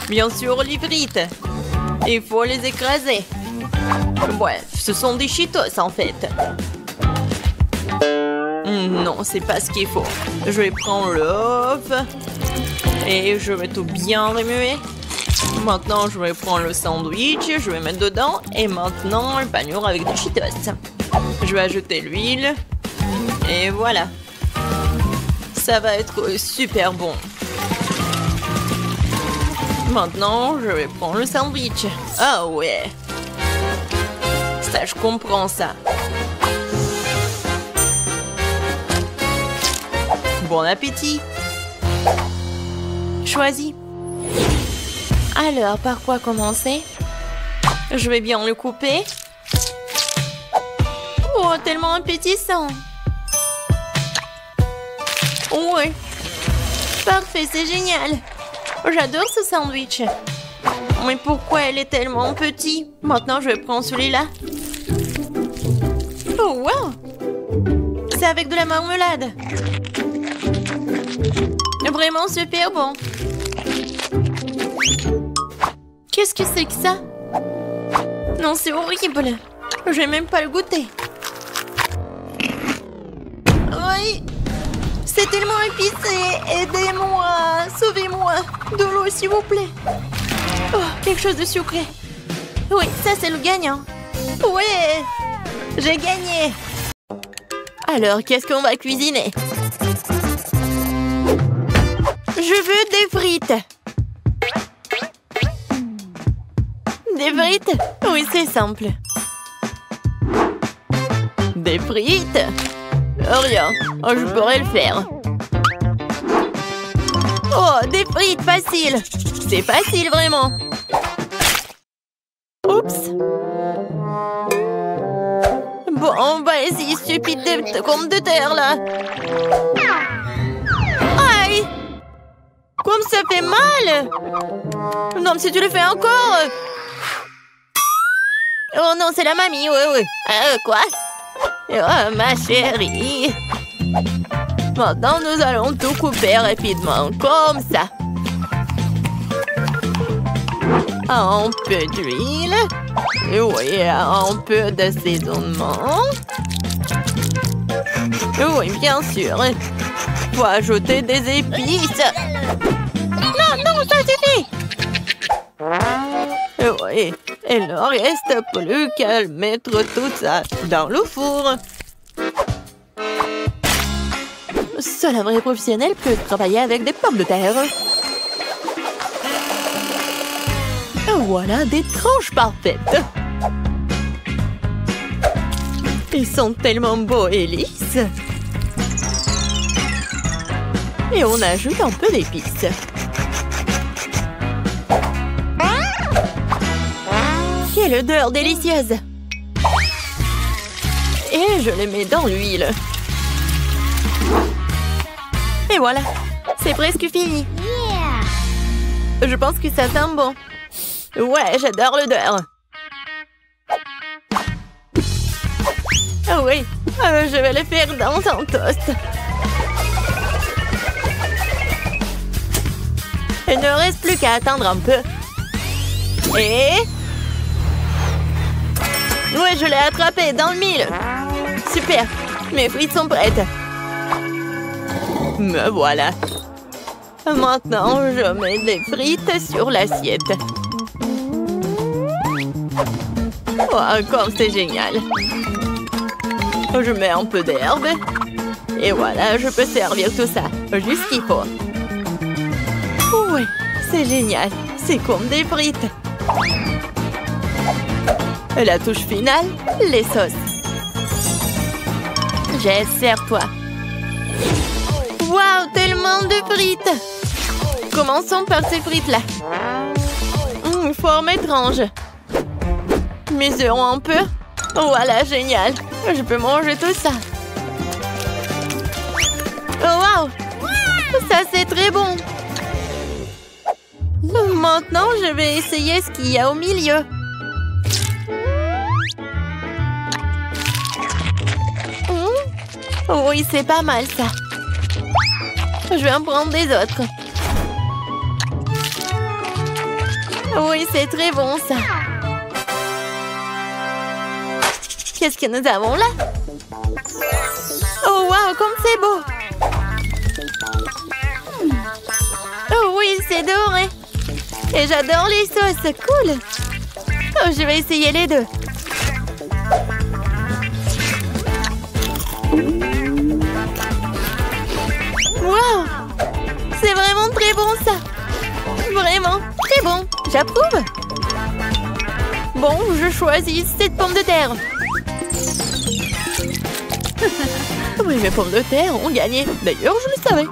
Bien sûr, les frites. Il faut les écraser. Bref, ce sont des Cheetos en fait. Non, c'est pas ce qu'il faut. Je vais prendre l'œuf. Et je vais tout bien remuer. Maintenant, je vais prendre le sandwich. Je vais mettre dedans. Et maintenant, le panure avec des Cheetos. Je vais ajouter l'huile. Et voilà. Ça va être super bon. Maintenant, je vais prendre le sandwich. Ah ouais. Ça, je comprends ça. Bon appétit. Choisis. Alors, par quoi commencer? Je vais bien le couper. Oh, tellement appétissant. Ouais. Parfait, c'est génial. J'adore ce sandwich. Mais pourquoi elle est tellement petite? Maintenant, je vais prendre celui-là. Oh, wow! C'est avec de la marmelade. Vraiment super bon. Qu'est-ce que c'est que ça? Non, c'est horrible. Je vais même pas le goûter. Oui! C'est tellement épicé. Aidez-moi. Sauvez-moi. De l'eau, s'il vous plaît. Oh, quelque chose de sucré. Oui, ça, c'est le gagnant. Ouais! J'ai gagné. Alors, qu'est-ce qu'on va cuisiner? Je veux des frites. Des frites? Oui, c'est simple. Des frites? Rien. Je pourrais le faire. Oh, des frites, facile. C'est facile, vraiment. Oups. Bon, vas-y, stupide comme de terre, là. Aïe! Comme ça fait mal! Non, mais si tu le fais encore... Oh non, c'est la mamie, oui. Quoi? Oh, ma chérie. Maintenant, nous allons tout couper rapidement, comme ça. Un peu d'huile. Oui, un peu d'assaisonnement. Oui, bien sûr. Faut ajouter des épices. Non, ça suffit. Oui, il ne reste plus qu'à mettre tout ça dans le four. Seul un vrai professionnel peut travailler avec des pommes de terre. Voilà des tranches parfaites. Ils sont tellement beaux et lisses. Et on ajoute un peu d'épices. Quelle odeur délicieuse! Et je les mets dans l'huile. Et voilà, c'est presque fini. Je pense que ça sent bon. Ouais, j'adore l'odeur. Ah oui, je vais le faire dans un toast. Il ne reste plus qu'à attendre un peu. Et... ouais, je l'ai attrapé dans le mille. Super, mes frites sont prêtes. Me voilà. Maintenant, je mets des frites sur l'assiette. Oh, comme c'est génial. Je mets un peu d'herbe. Et voilà, je peux servir tout ça. Juste ce qu'il faut. Oui, c'est génial. C'est comme des frites. Et la touche finale, les sauces. Jess, serre-toi. Waouh, tellement de frites! Commençons par ces frites-là. Forme étrange. Mesurons un peu. Voilà, génial. Je peux manger tout ça. Oh, waouh! Ça, c'est très bon. Maintenant, je vais essayer ce qu'il y a au milieu. Oui, c'est pas mal ça. Je vais en prendre des autres. Oui, c'est très bon ça. Qu'est-ce que nous avons là? Oh wow, comme c'est beau! Oh oui, c'est doré. Et j'adore les sauces, cool. Oh, je vais essayer les deux. Wow! C'est vraiment très bon ça. Vraiment, très bon. J'approuve. Bon, je choisis cette pomme de terre. Oui, mes pommes de terre ont gagné. D'ailleurs, je le savais.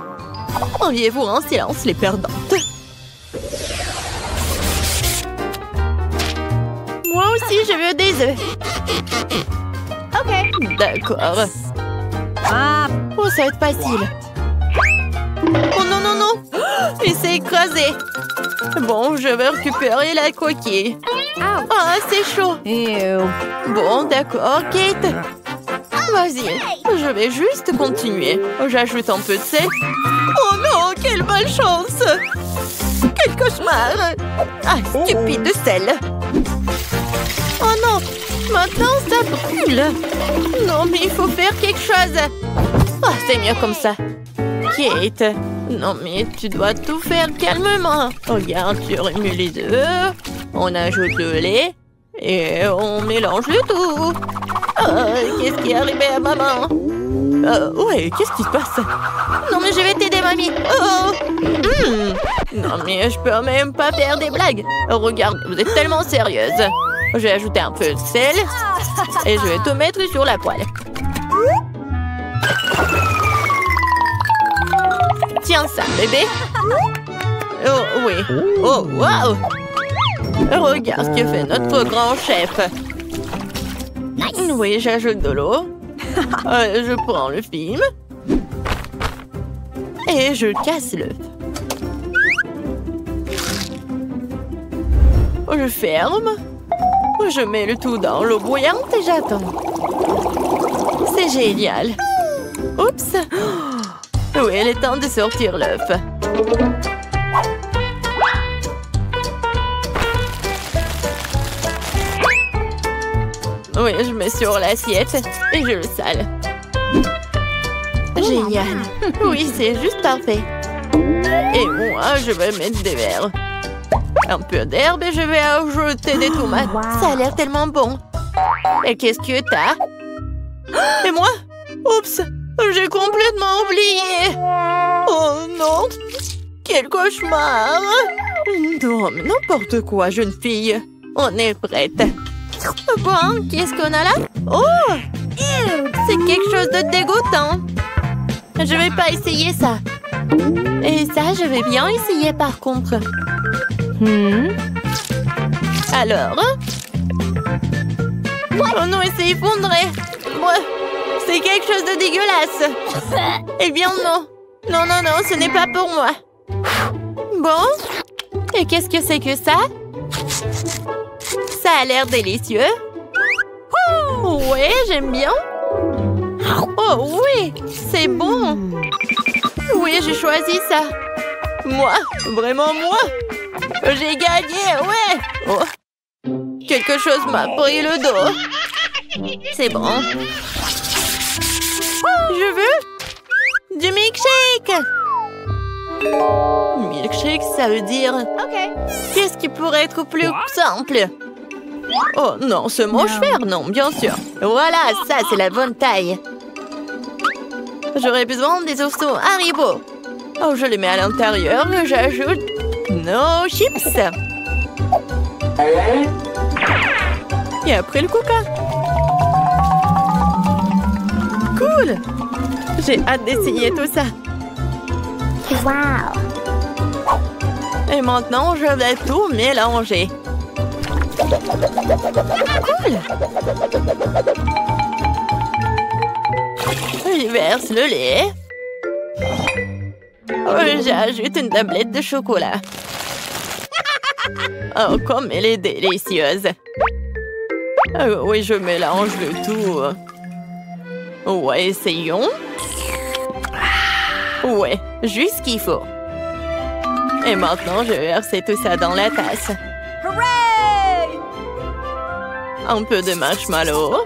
Enviez-vous en silence les perdantes. Moi aussi, je veux des œufs. Ok. D'accord. Oh, ça va être facile. Oh non, non, non. Il s'est écrasé. Bon, je vais récupérer la coquille. Ah, c'est chaud. Bon, d'accord, Kate. Vas-y, je vais juste continuer. J'ajoute un peu de sel. Oh non, quelle malchance! Quel cauchemar! Ah, stupide de sel! Oh non! Maintenant, ça brûle! Non, mais il faut faire quelque chose! Ah, c'est mieux comme ça! Kate! Non, mais tu dois tout faire calmement! Regarde, tu remues les œufs, on ajoute le lait, et on mélange le tout! Qu'est-ce qui est arrivé à maman? Ouais, qu'est-ce qui se passe? Non, mais je vais t'aider, mamie. Oh! Non, mais je peux même pas faire des blagues. Regarde, vous êtes tellement sérieuse. Je vais ajouter un peu de sel et je vais tout mettre sur la poêle. Tiens ça, bébé. Oh, oui. Oh, wow! Regarde ce que fait notre grand chef. Oui, j'ajoute de l'eau. Je prends le film. Et je casse l'œuf. Je ferme. Je mets le tout dans l'eau bouillante et j'attends. C'est génial. Oups. Oui, il est temps de sortir l'œuf. Oui, je mets sur l'assiette et je le sale. Génial. Oui, c'est juste parfait. Et moi, je vais mettre des verres. Un peu d'herbe et je vais ajouter des tomates. Ça a l'air tellement bon. Et qu'est-ce que t'as? Et moi? Oups, j'ai complètement oublié. Oh non, quel cauchemar. Non, mais n'importe quoi, jeune fille. On est prête. Bon, qu'est-ce qu'on a là? Oh! C'est quelque chose de dégoûtant. Je vais pas essayer ça. Et ça, je vais bien essayer par contre. Alors? Oh non, il s'est effondré. C'est quelque chose de dégueulasse. Eh bien non. Non, non, non, ce n'est pas pour moi. Bon. Et qu'est-ce que c'est que ça? Ça a l'air délicieux. Ouais, j'aime bien. Oh oui, c'est bon. Oui, j'ai choisi ça. Moi, vraiment moi. J'ai gagné, ouais. Oh. Quelque chose m'a pris le dos. C'est bon. Je veux du milkshake. Milkshake, ça veut dire... Qu'est-ce qui pourrait être plus simple? Oh non, se mange-faire, non, bien sûr. Voilà, ça, c'est la bonne taille. J'aurais besoin des oursons Haribo. Oh, je les mets à l'intérieur et j'ajoute nos chips. Et après le coca. Cool. J'ai hâte d'essayer tout ça. Wow. Et maintenant, je vais tout mélanger. Cool. Je verse le lait. J'ajoute une tablette de chocolat. Oh, comme elle est délicieuse. Oui, je mélange le tout. Ouais, essayons. Ouais, juste ce qu'il faut. Et maintenant, je vais verser tout ça dans la tasse. Hooray! Un peu de marshmallow.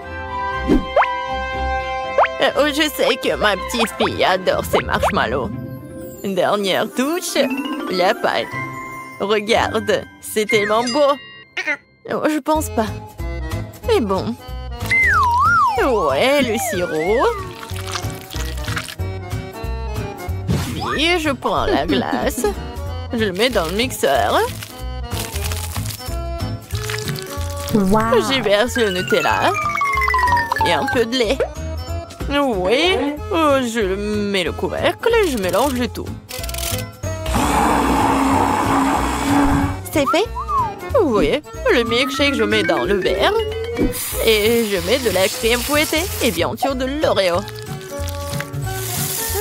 Oh, je sais que ma petite fille adore ces marshmallows. Une dernière touche. La pâte. Regarde, c'est tellement beau. Oh, je pense pas. Mais bon. Ouais, le sirop. Puis, je prends la glace. Je le mets dans le mixeur. Wow! J'y verse le Nutella. Et un peu de lait. Oui. Oh, je mets le couvercle et je mélange le tout. C'est fait? Oui. Le milkshake, je mets dans le verre. Et je mets de la crème fouettée. Et bien sûr, de l'Oreo.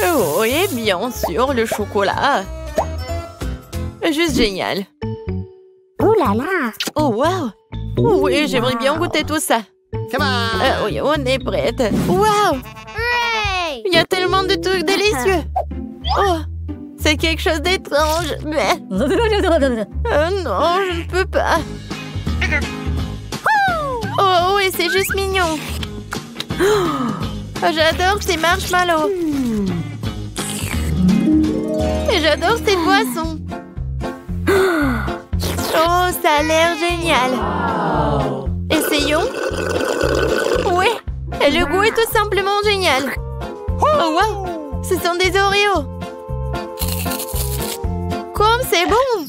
Oh, et bien sûr, le chocolat. Juste génial. Ouh là là! Oh, wow! Oui, j'aimerais bien goûter tout ça. Come on! Oui, on est prête. Wow! Hooray! Il y a tellement de trucs délicieux. Oh, c'est quelque chose d'étrange. Mais... non, je ne peux pas. Oh, oui, c'est juste mignon. Oh, j'adore ces marshmallows. Et j'adore ces boissons. Oh, ça a l'air génial. Essayons. Oui, et le goût est tout simplement génial. Oh, wow, ce sont des Oreos. Comme c'est bon.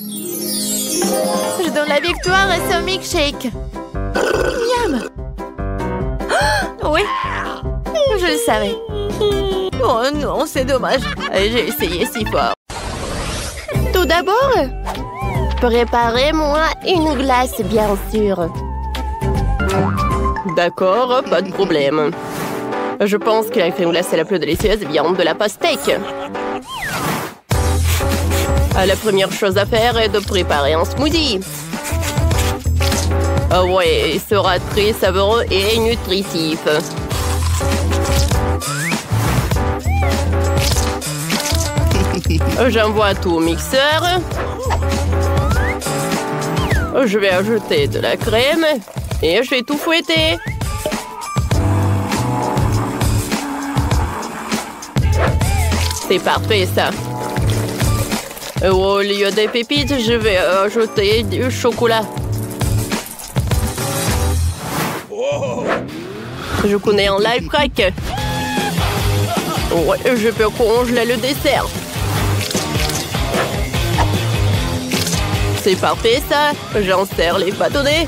Je donne la victoire à ce milkshake. Miam. Oui, je le savais. Oh non, c'est dommage. J'ai essayé si fort. Tout d'abord, préparez-moi une glace, bien sûr. D'accord, pas de problème. Je pense que la crème glacée la plus délicieuse vient de la pastèque. La première chose à faire est de préparer un smoothie. Ouais, il sera très savoureux et nutritif. J'envoie tout au mixeur. Je vais ajouter de la crème et je vais tout fouetter. C'est parfait ça. Au lieu des pépites, je vais ajouter du chocolat. Je connais un life hack. Ouais, je peux congeler le dessert. C'est parfait ça. J'insère les bâtonnets.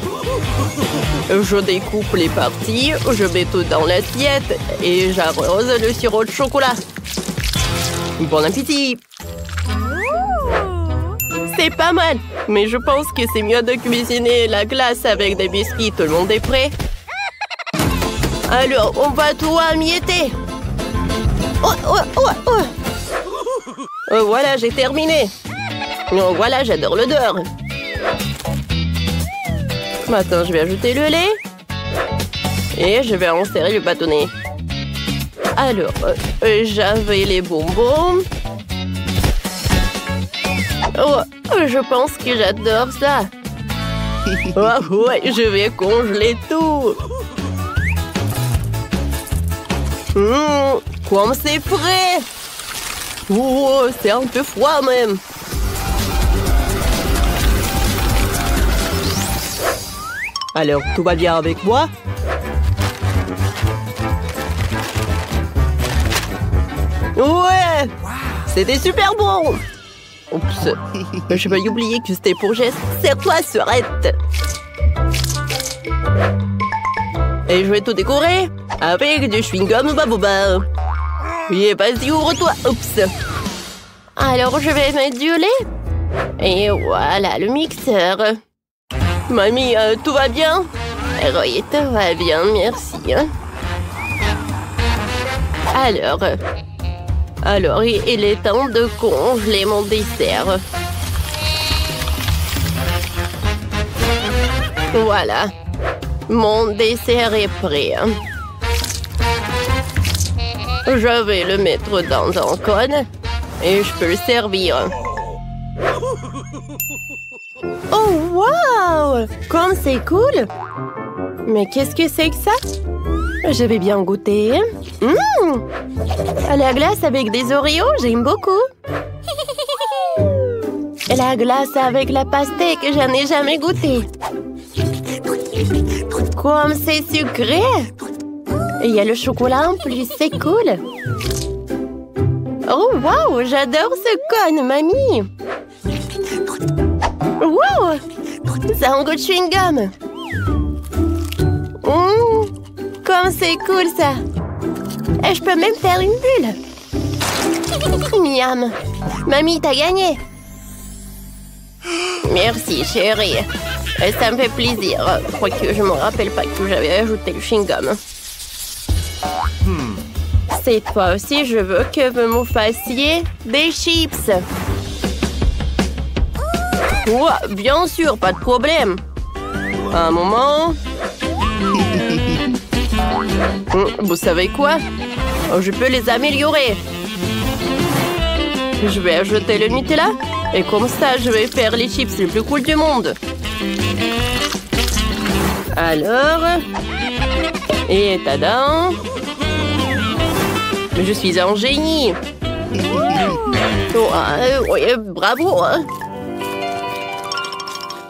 Je découpe les parties. Je mets tout dans l'assiette. Et j'arrose le sirop de chocolat. Bon appétit. C'est pas mal. Mais je pense que c'est mieux de cuisiner la glace avec des biscuits. Tout le monde est prêt? Alors, on va tout emietter. Voilà, j'ai terminé. Oh, voilà, j'adore l'odeur. Maintenant, je vais ajouter le lait. Et je vais insérer le bâtonnet. Alors, j'avais les bonbons. Oh, je pense que j'adore ça. Oh, ouais, je vais congeler tout. Comme c'est frais. Oh, c'est un peu froid même. Alors, tout va bien avec moi? Ouais! C'était super bon! Oups! Je vais oublier que c'était pour Jess. Serre-toi, Sorette! Et je vais tout décorer avec du chewing-gum Baboba. Et vas-y, ouvre-toi! Oups! Alors, je vais mettre du lait. Et voilà le mixeur. Mamie, tout va bien? Oui, tout va bien, merci. Alors, il est temps de congeler mon dessert. Voilà. Mon dessert est prêt. Je vais le mettre dans un cône et je peux le servir. Oh, wow! Comme c'est cool! Mais qu'est-ce que c'est que ça? Je vais bien goûter. La glace avec des Oreos, j'aime beaucoup. La glace avec la pastèque, j'en ai jamais goûté. Comme c'est sucré! Et il y a le chocolat en plus, c'est cool. Oh, wow! J'adore ce cône, mamie! Wow! Ça a un goût de chewing-gum. Comme c'est cool, ça! Et je peux même faire une bulle. Miam! Mamie, t'as gagné! Merci, chérie. Ça me fait plaisir. Quoique je me rappelle pas que j'avais ajouté le chewing-gum. Cette fois aussi, je veux que vous me fassiez des chips. Ouais, bien sûr, pas de problème. Un moment. Vous savez quoi? Je peux les améliorer. Je vais ajouter le Nutella. Et comme ça, je vais faire les chips les plus cool du monde. Alors... Et tadam! Je suis un génie! Ouais, bravo!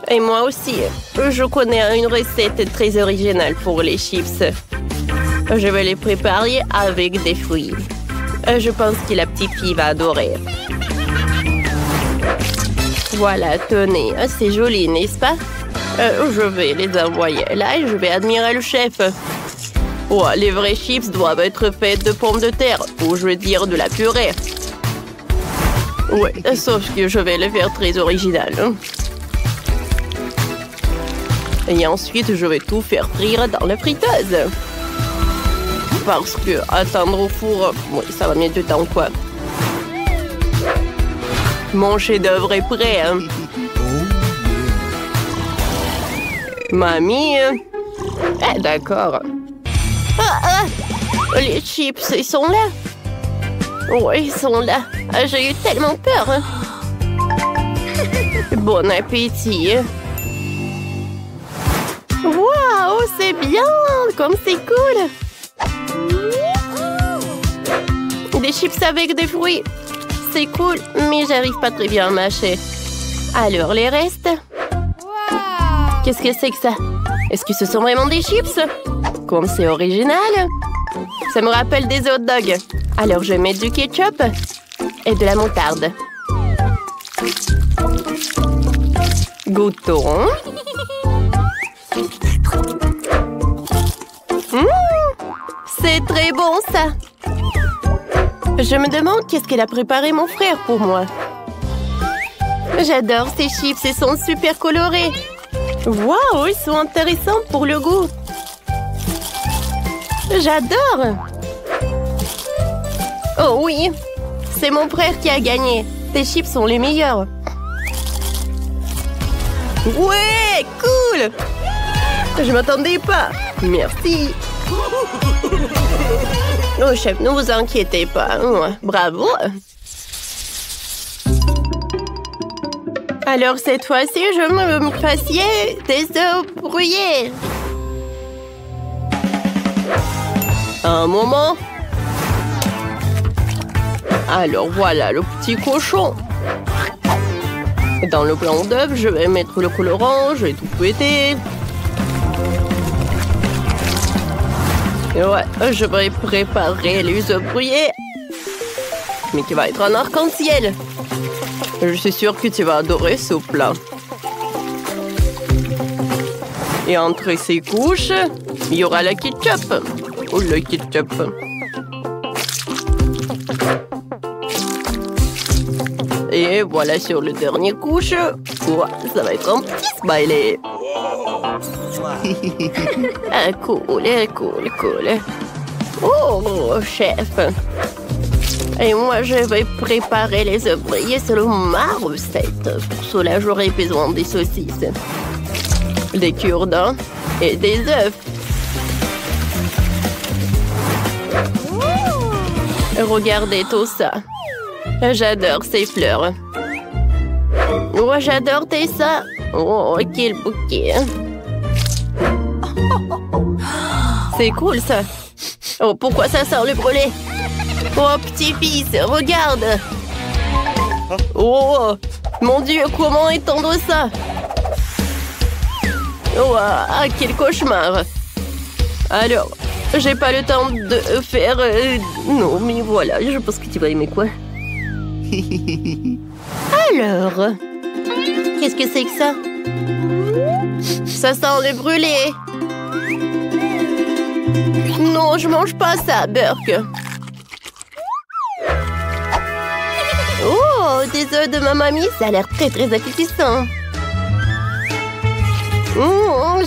Et moi aussi, je connais une recette très originale pour les chips. Je vais les préparer avec des fruits. Je pense que la petite fille va adorer. Voilà, tenez, c'est joli, n'est-ce pas? Je vais les envoyer là et je vais admirer le chef. Oh, les vrais chips doivent être faits de pommes de terre, ou je veux dire de la purée. Ouais, sauf que je vais le faire très original. Et ensuite, je vais tout faire frire dans la friteuse. Parce que attendre au four, oui, ça va mettre du temps, quoi. Mon chef-d'œuvre est prêt. Mamie. D'accord. Les chips, ils sont là. Oui, ils sont là. J'ai eu tellement peur. Bon appétit. Waouh, c'est bien. Comme c'est cool. Des chips avec des fruits. C'est cool, mais j'arrive pas très bien à mâcher. Alors, les restes. Qu'est-ce que c'est que ça? Est-ce que ce sont vraiment des chips? Comme c'est original. Ça me rappelle des hot dogs. Alors, je vais mettre du ketchup et de la moutarde. Goûtons. C'est très bon, ça. Je me demande qu'est-ce qu'elle a préparé mon frère pour moi. J'adore ces chips, ils sont super colorés. Waouh, ils sont intéressants pour le goût. J'adore. Oh oui, c'est mon frère qui a gagné. Tes chips sont les meilleurs. Ouais, cool. Je m'attendais pas. Merci. Oh, chef, ne vous inquiétez pas. Bravo. Alors, cette fois-ci, je me fassiez des œufs brouillés. Un moment. Alors, voilà le petit cochon. Dans le blanc d'œuf, je vais mettre le colorant, je vais tout fouetter. Ouais, je vais préparer les œufs brouillés. Mais qui va être un arc-en-ciel. Je suis sûre que tu vas adorer ce plat. Et entre ces couches, il y aura le ketchup. Oh, le ketchup. Et voilà sur le dernier couche. Ouais, ça va être un petit smiley. Cool, cool, cool. Oh, chef. Et moi, je vais préparer les œufs brouillés selon ma recette. Pour cela, j'aurai besoin des saucisses. des cure-dents et des œufs. Regardez tout ça. J'adore ces fleurs. Oh, j'adore Tessa. Oh, quel bouquet. C'est cool, ça. Oh, pourquoi ça sort le brûlé? Oh, petit-fils, regarde. Oh, mon Dieu, comment étendre ça? Oh, ah, quel cauchemar. Alors, j'ai pas le temps de faire... Non, mais voilà, je pense que tu vas aimer quoi. Alors, qu'est-ce que c'est que ça? Ça sent le brûlé. Non, je mange pas ça, Burke. Oh, des œufs de ma mamie, ça a l'air très très appétissant.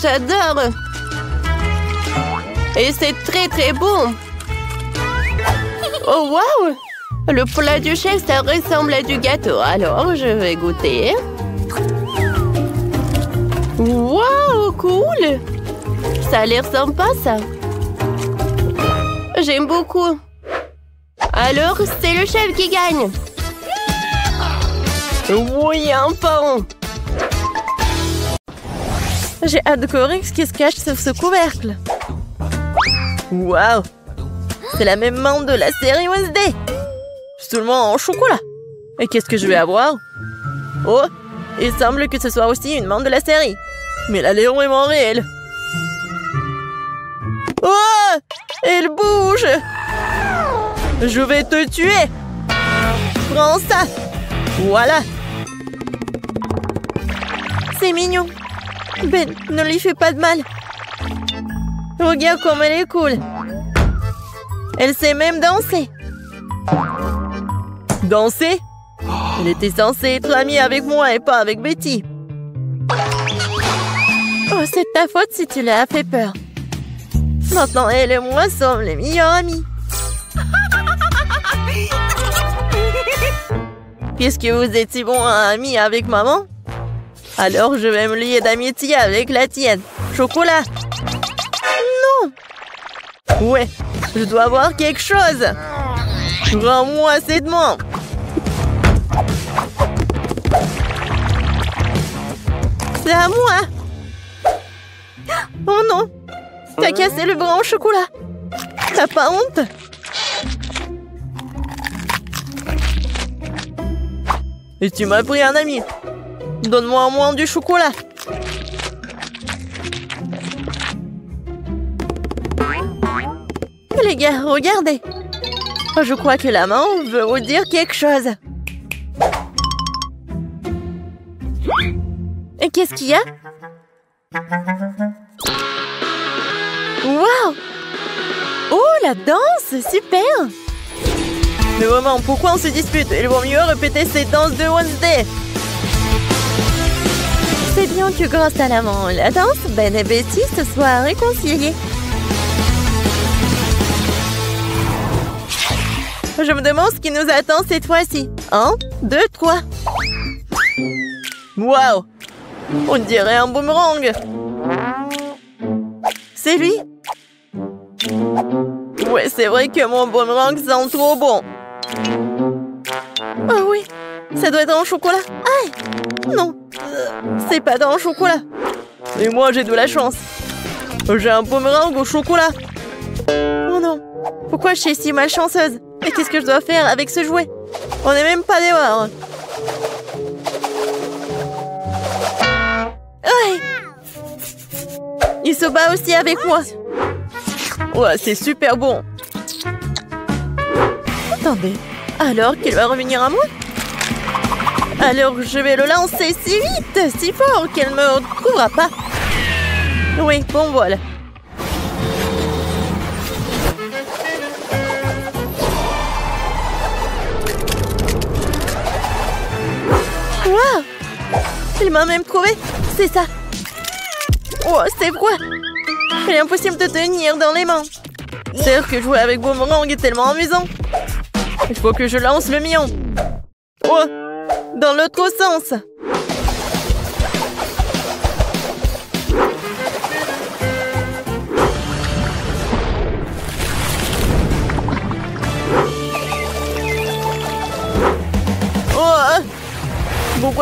J'adore. Et c'est très très bon. Oh, waouh! Le plat du chef, ça ressemble à du gâteau. Alors, je vais goûter. Waouh, cool! Ça a l'air sympa, ça. J'aime beaucoup. Alors, c'est le chef qui gagne. Oui, un pain. J'ai hâte de découvrir ce qui se cache sous ce couvercle. Waouh! C'est la même menthe de la série Wednesday. Seulement en chocolat. Et qu'est-ce que je vais avoir? Oh, il semble que ce soit aussi une menthe de la série. Mais elle est vraiment réelle. Oh! Elle bouge! Je vais te tuer! Prends ça! Voilà! C'est mignon. Ben, ne lui fais pas de mal. Regarde comme elle est cool. Elle sait même danser. Danser? Elle était censée être amie avec moi et pas avec Betty. Oh, c'est ta faute si tu l'as fait peur. Maintenant, elle et moi sommes les meilleurs amis. Puisque vous êtes si bons amis avec maman, alors je vais me lier d'amitié avec la tienne. Chocolat. Non. Ouais, je dois avoir quelque chose. Rends-moi cette menthe. C'est à moi. Oh non. T'as cassé le bras en chocolat. T'as pas honte? Et tu m'as pris un ami. Donne-moi au moins du chocolat. Les gars, regardez. Je crois que la main veut vous dire quelque chose. Et qu'est-ce qu'il y a? Waouh! Oh, la danse! Super! Mais vraiment, pourquoi on se dispute? Il vaut mieux répéter cette danse de Wednesday. C'est bien que grâce à la danse, Ben et Betty se soient réconciliés. Je me demande ce qui nous attend cette fois-ci. 1, 2, 3. Waouh! On dirait un boomerang. C'est lui? Ouais, c'est vrai que mon boomerang sent trop bon. Ah oui, ça doit être en chocolat. Aïe! Non, c'est pas dans le chocolat. Et moi, j'ai de la chance. J'ai un boomerang au chocolat. Oh non, pourquoi je suis si malchanceuse? Et qu'est-ce que je dois faire avec ce jouet? On n'est même pas dehors. Aïe! Il se bat aussi avec moi. Ouais, c'est super bon. Attendez, alors qu'il va revenir à moi? Alors je vais le lancer si vite, si fort qu'elle ne me retrouvera pas. Oui, bon voilà. Waouh! Il m'a même trouvé. C'est ça. Oh, c'est froid. Il est impossible de tenir dans les mains. C'est sûr que jouer avec boomerang est tellement amusant. Il faut que je lance le mien. Oh, dans l'autre sens.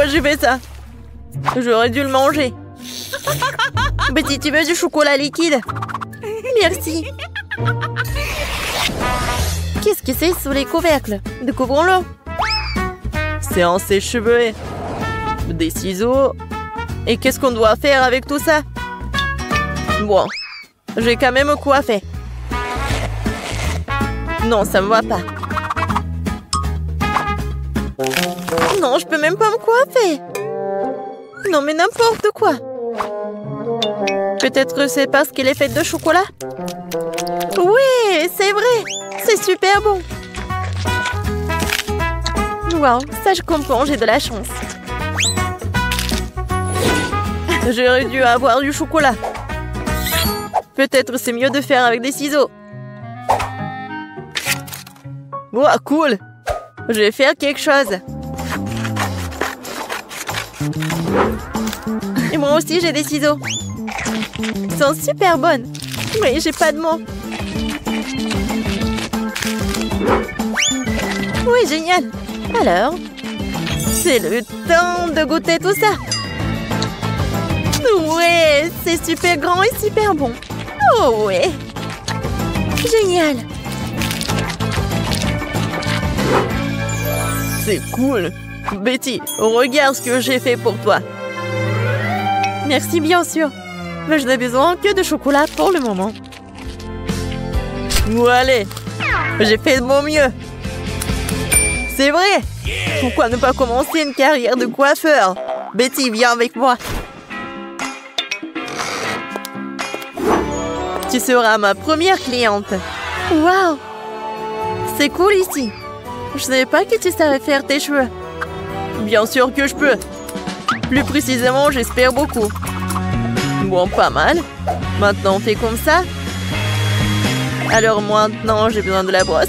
Pourquoi j'ai fait ça? J'aurais dû le manger. Betty, tu veux du chocolat liquide? Merci. Qu'est-ce que c'est sous les couvercles? Découvrons-le. C'est un sèche-cheveux. Des ciseaux. Et qu'est-ce qu'on doit faire avec tout ça? Bon, j'ai quand même coiffé. Non, ça me va pas. Non, je peux même pas me coiffer. Non, mais n'importe quoi. Peut-être c'est parce qu'elle est faite de chocolat? Oui, c'est vrai. C'est super bon. Wow, ça je comprends, j'ai de la chance. J'aurais dû avoir du chocolat. Peut-être c'est mieux de faire avec des ciseaux. Wow, cool. Je vais faire quelque chose. Et moi aussi, j'ai des ciseaux. Ils sont super bonnes. Mais j'ai pas de mots. Oui, génial. Alors, c'est le temps de goûter tout ça. Ouais, c'est super grand et super bon. Oh ouais. Génial. C'est cool. Betty, regarde ce que j'ai fait pour toi. Merci, bien sûr. Mais je n'ai besoin que de chocolat pour le moment. Ou allez, j'ai fait de mon mieux. C'est vrai. Pourquoi ne pas commencer une carrière de coiffeur? Betty, viens avec moi. Tu seras ma première cliente. Waouh. C'est cool ici. Je ne savais pas que tu savais faire tes cheveux. Bien sûr que je peux. Plus précisément, j'espère beaucoup. Bon, pas mal. Maintenant, on fait comme ça. Alors maintenant, j'ai besoin de la brosse.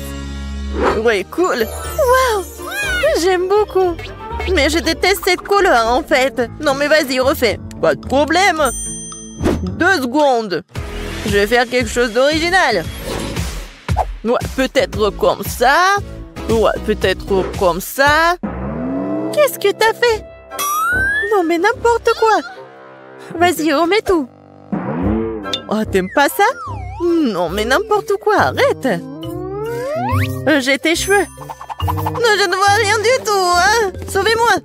Ouais, cool. Waouh. J'aime beaucoup. Mais je déteste cette couleur, en fait. Non, mais vas-y, refais. Pas de problème. 2 secondes. Je vais faire quelque chose d'original. Ouais, peut-être comme ça. Ouais, peut-être comme ça. Qu'est-ce que t'as fait? Non, mais n'importe quoi. Vas-y, remets tout. Oh, t'aimes pas ça? Non, mais n'importe quoi, arrête. J'ai tes cheveux. Non, je ne vois rien du tout, hein. Sauvez-moi.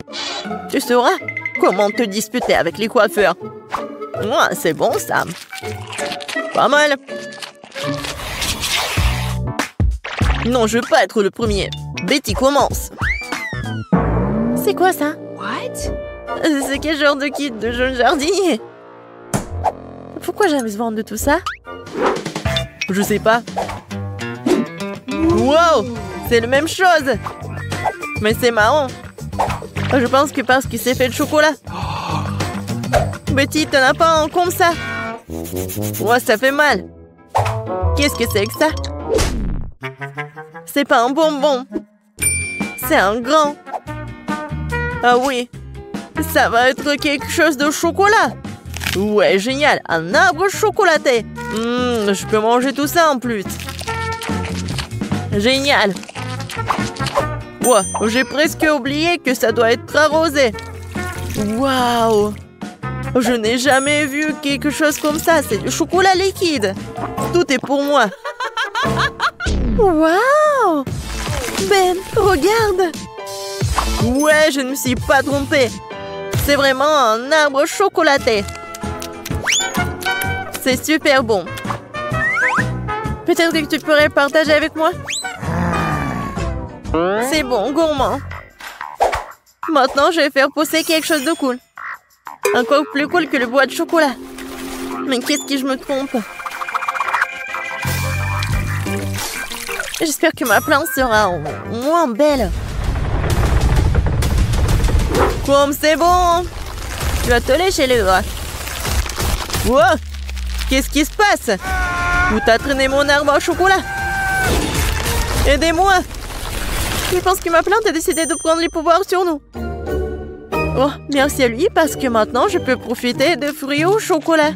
Tu sauras comment te disputer avec les coiffeurs. Ouais, c'est bon, ça. Pas mal. Non, je veux pas être le premier. Betty, commence. C'est quoi ça? What? C'est quel genre de kit de jeune jardinier? Pourquoi j'ai besoin de tout ça? Je sais pas. Wow! C'est la même chose! Mais c'est marrant. Je pense que parce que c'est fait de chocolat. Betty, t'en as pas un comme ça? Ouais, ça fait mal. Qu'est-ce que c'est que ça? C'est pas un bonbon. C'est un grand. Ah oui. Ça va être quelque chose de chocolat. Ouais, génial. Un arbre chocolaté. Je peux manger tout ça en plus. Génial. Ouais, j'ai presque oublié que ça doit être arrosé. Waouh. Je n'ai jamais vu quelque chose comme ça. C'est du chocolat liquide. Tout est pour moi. Waouh. Ben, regarde. Ouais, je ne me suis pas trompée. C'est vraiment un arbre chocolaté. C'est super bon. Peut-être que tu pourrais partager avec moi? C'est bon, gourmand. Maintenant, je vais faire pousser quelque chose de cool. Encore plus cool que le bois de chocolat. Mais qu'est-ce que je me trompe? J'espère que ma plante sera moins belle. Comme c'est bon. Tu vas te lécher les doigts. Wow. Qu'est-ce qui se passe? Où t'as traîné mon arbre au chocolat? Aidez-moi. Je pense que ma plante a décidé de prendre les pouvoirs sur nous. Oh, merci à lui parce que maintenant je peux profiter de fruits au chocolat.